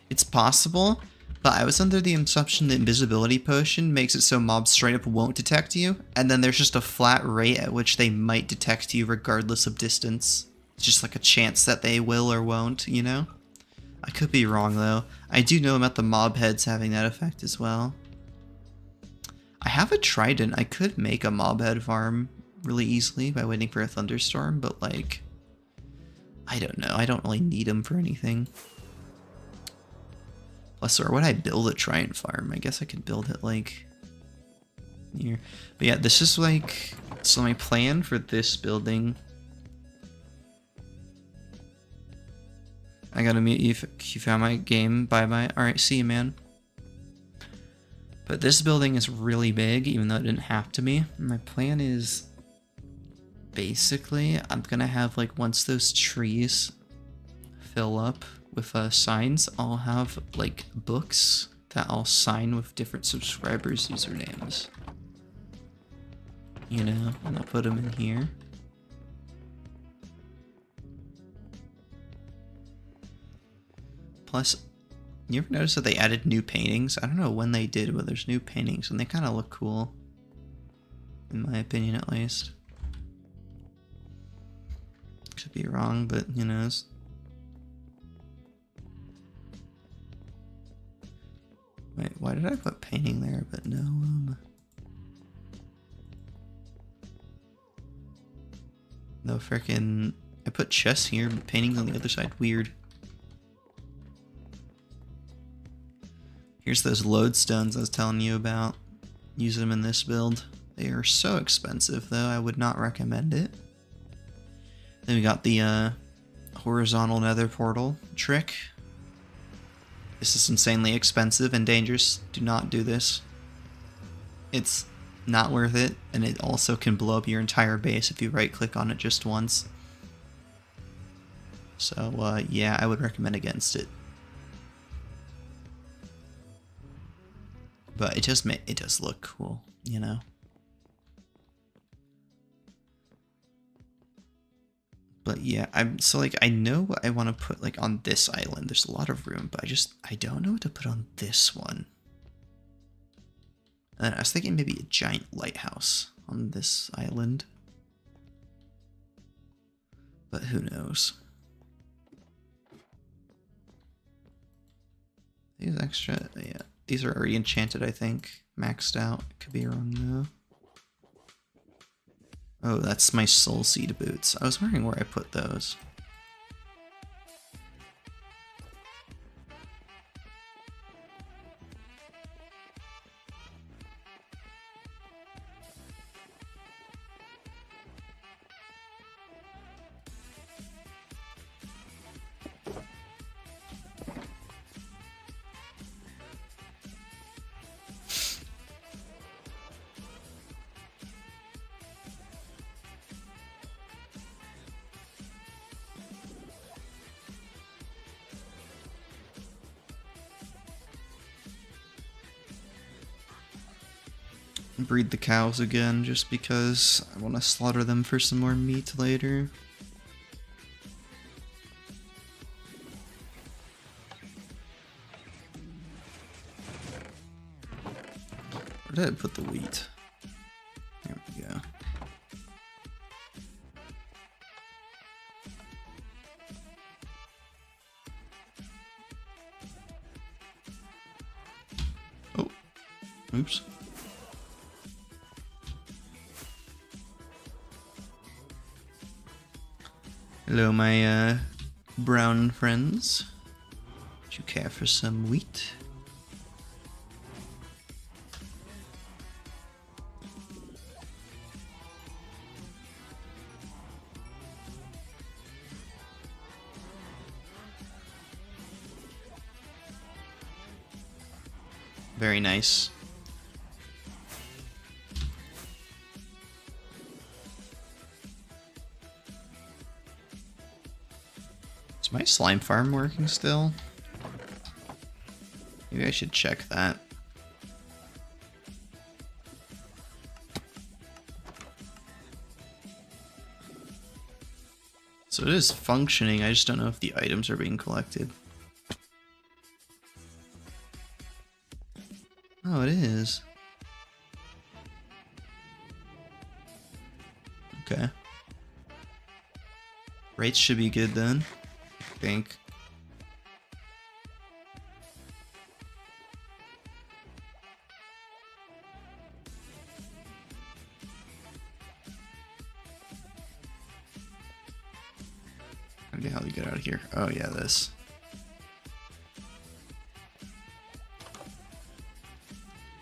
It's possible, but I was under the assumption that invisibility potion makes it so mobs straight up won't detect you, and then there's just a flat rate at which they might detect you regardless of distance. It's just like a chance that they will or won't, you know? I could be wrong though. I do know about the mob heads having that effect as well. I have a trident. I could make a mob head farm really easily by waiting for a thunderstorm, but like, I don't know. I don't really need them for anything. Plus, or would I build a trident farm? I guess I could build it like here. But yeah, this is like, so my plan for this building. I gotta meet you if you found my game. Bye-bye. Alright, see you, man. But this building is really big, even though it didn't have to be. My plan is basically, I'm gonna have like, once those trees fill up with signs, I'll have like books that I'll sign with different subscribers' usernames. You know, and I'll put them in here. Plus, you ever notice that they added new paintings? I don't know when they did, but there's new paintings and they kind of look cool. In my opinion, at least. Could be wrong, but who knows. Wait, why did I put painting there, but no, no frickin', I put chess here, but painting's on the other side, weird. Here's those lodestones I was telling you about. Use them in this build. They are so expensive, though. I would not recommend it. Then we got the horizontal nether portal trick. This is insanely expensive and dangerous. Do not do this. It's not worth it, and it also can blow up your entire base if you right-click on it just once. So, yeah, I would recommend against it. But it does look cool, you know. But yeah, I know what I want to put like on this island. There's a lot of room, but I don't know what to put on this one. And I was thinking maybe a giant lighthouse on this island. But who knows? These extra, yeah. These are already enchanted, I think. Maxed out. Could be wrong though. Oh, that's my soul seed boots. I was wondering where I put those. Breed the cows again just because I want to slaughter them for some more meat later. Where did I put the wheat? There we go. Oh, oops. Hello, my brown friends. Do you care for some wheat? Very nice. Is my slime farm working still? Maybe I should check that. So it is functioning, I just don't know if the items are being collected. Oh, it is. Okay. Rates should be good then, I think. How the hell do you get out of here? Oh yeah, this.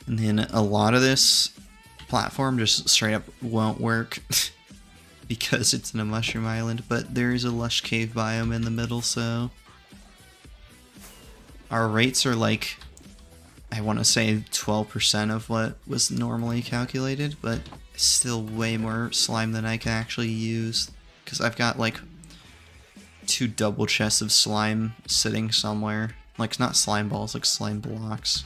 And then a lot of this platform just straight up won't work because it's in a mushroom island, but there is a lush cave biome in the middle, so our rates are like, I want to say 12% of what was normally calculated, but still way more slime than I can actually use, because I've got like 2 double chests of slime sitting somewhere. Like, not slime balls, like slime blocks.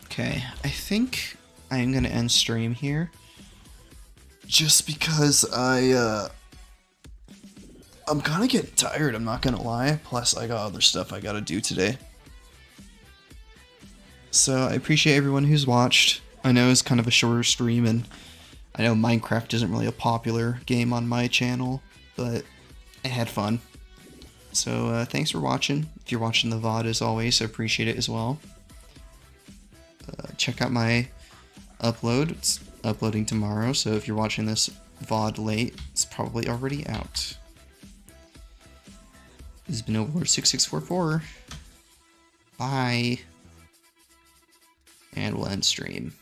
Okay, I think I'm gonna end stream here. Just because I'm kind of getting tired, I'm not gonna lie. Plus, I got other stuff I gotta do today. So, I appreciate everyone who's watched. I know it's kind of a shorter stream, and I know Minecraft isn't really a popular game on my channel, but I had fun. So, thanks for watching. If you're watching the VOD, as always, I appreciate it as well. Check out my upload. It's uploading tomorrow, so if you're watching this VOD late, it's probably already out. This has been Overlord6644. Bye. And we'll end stream.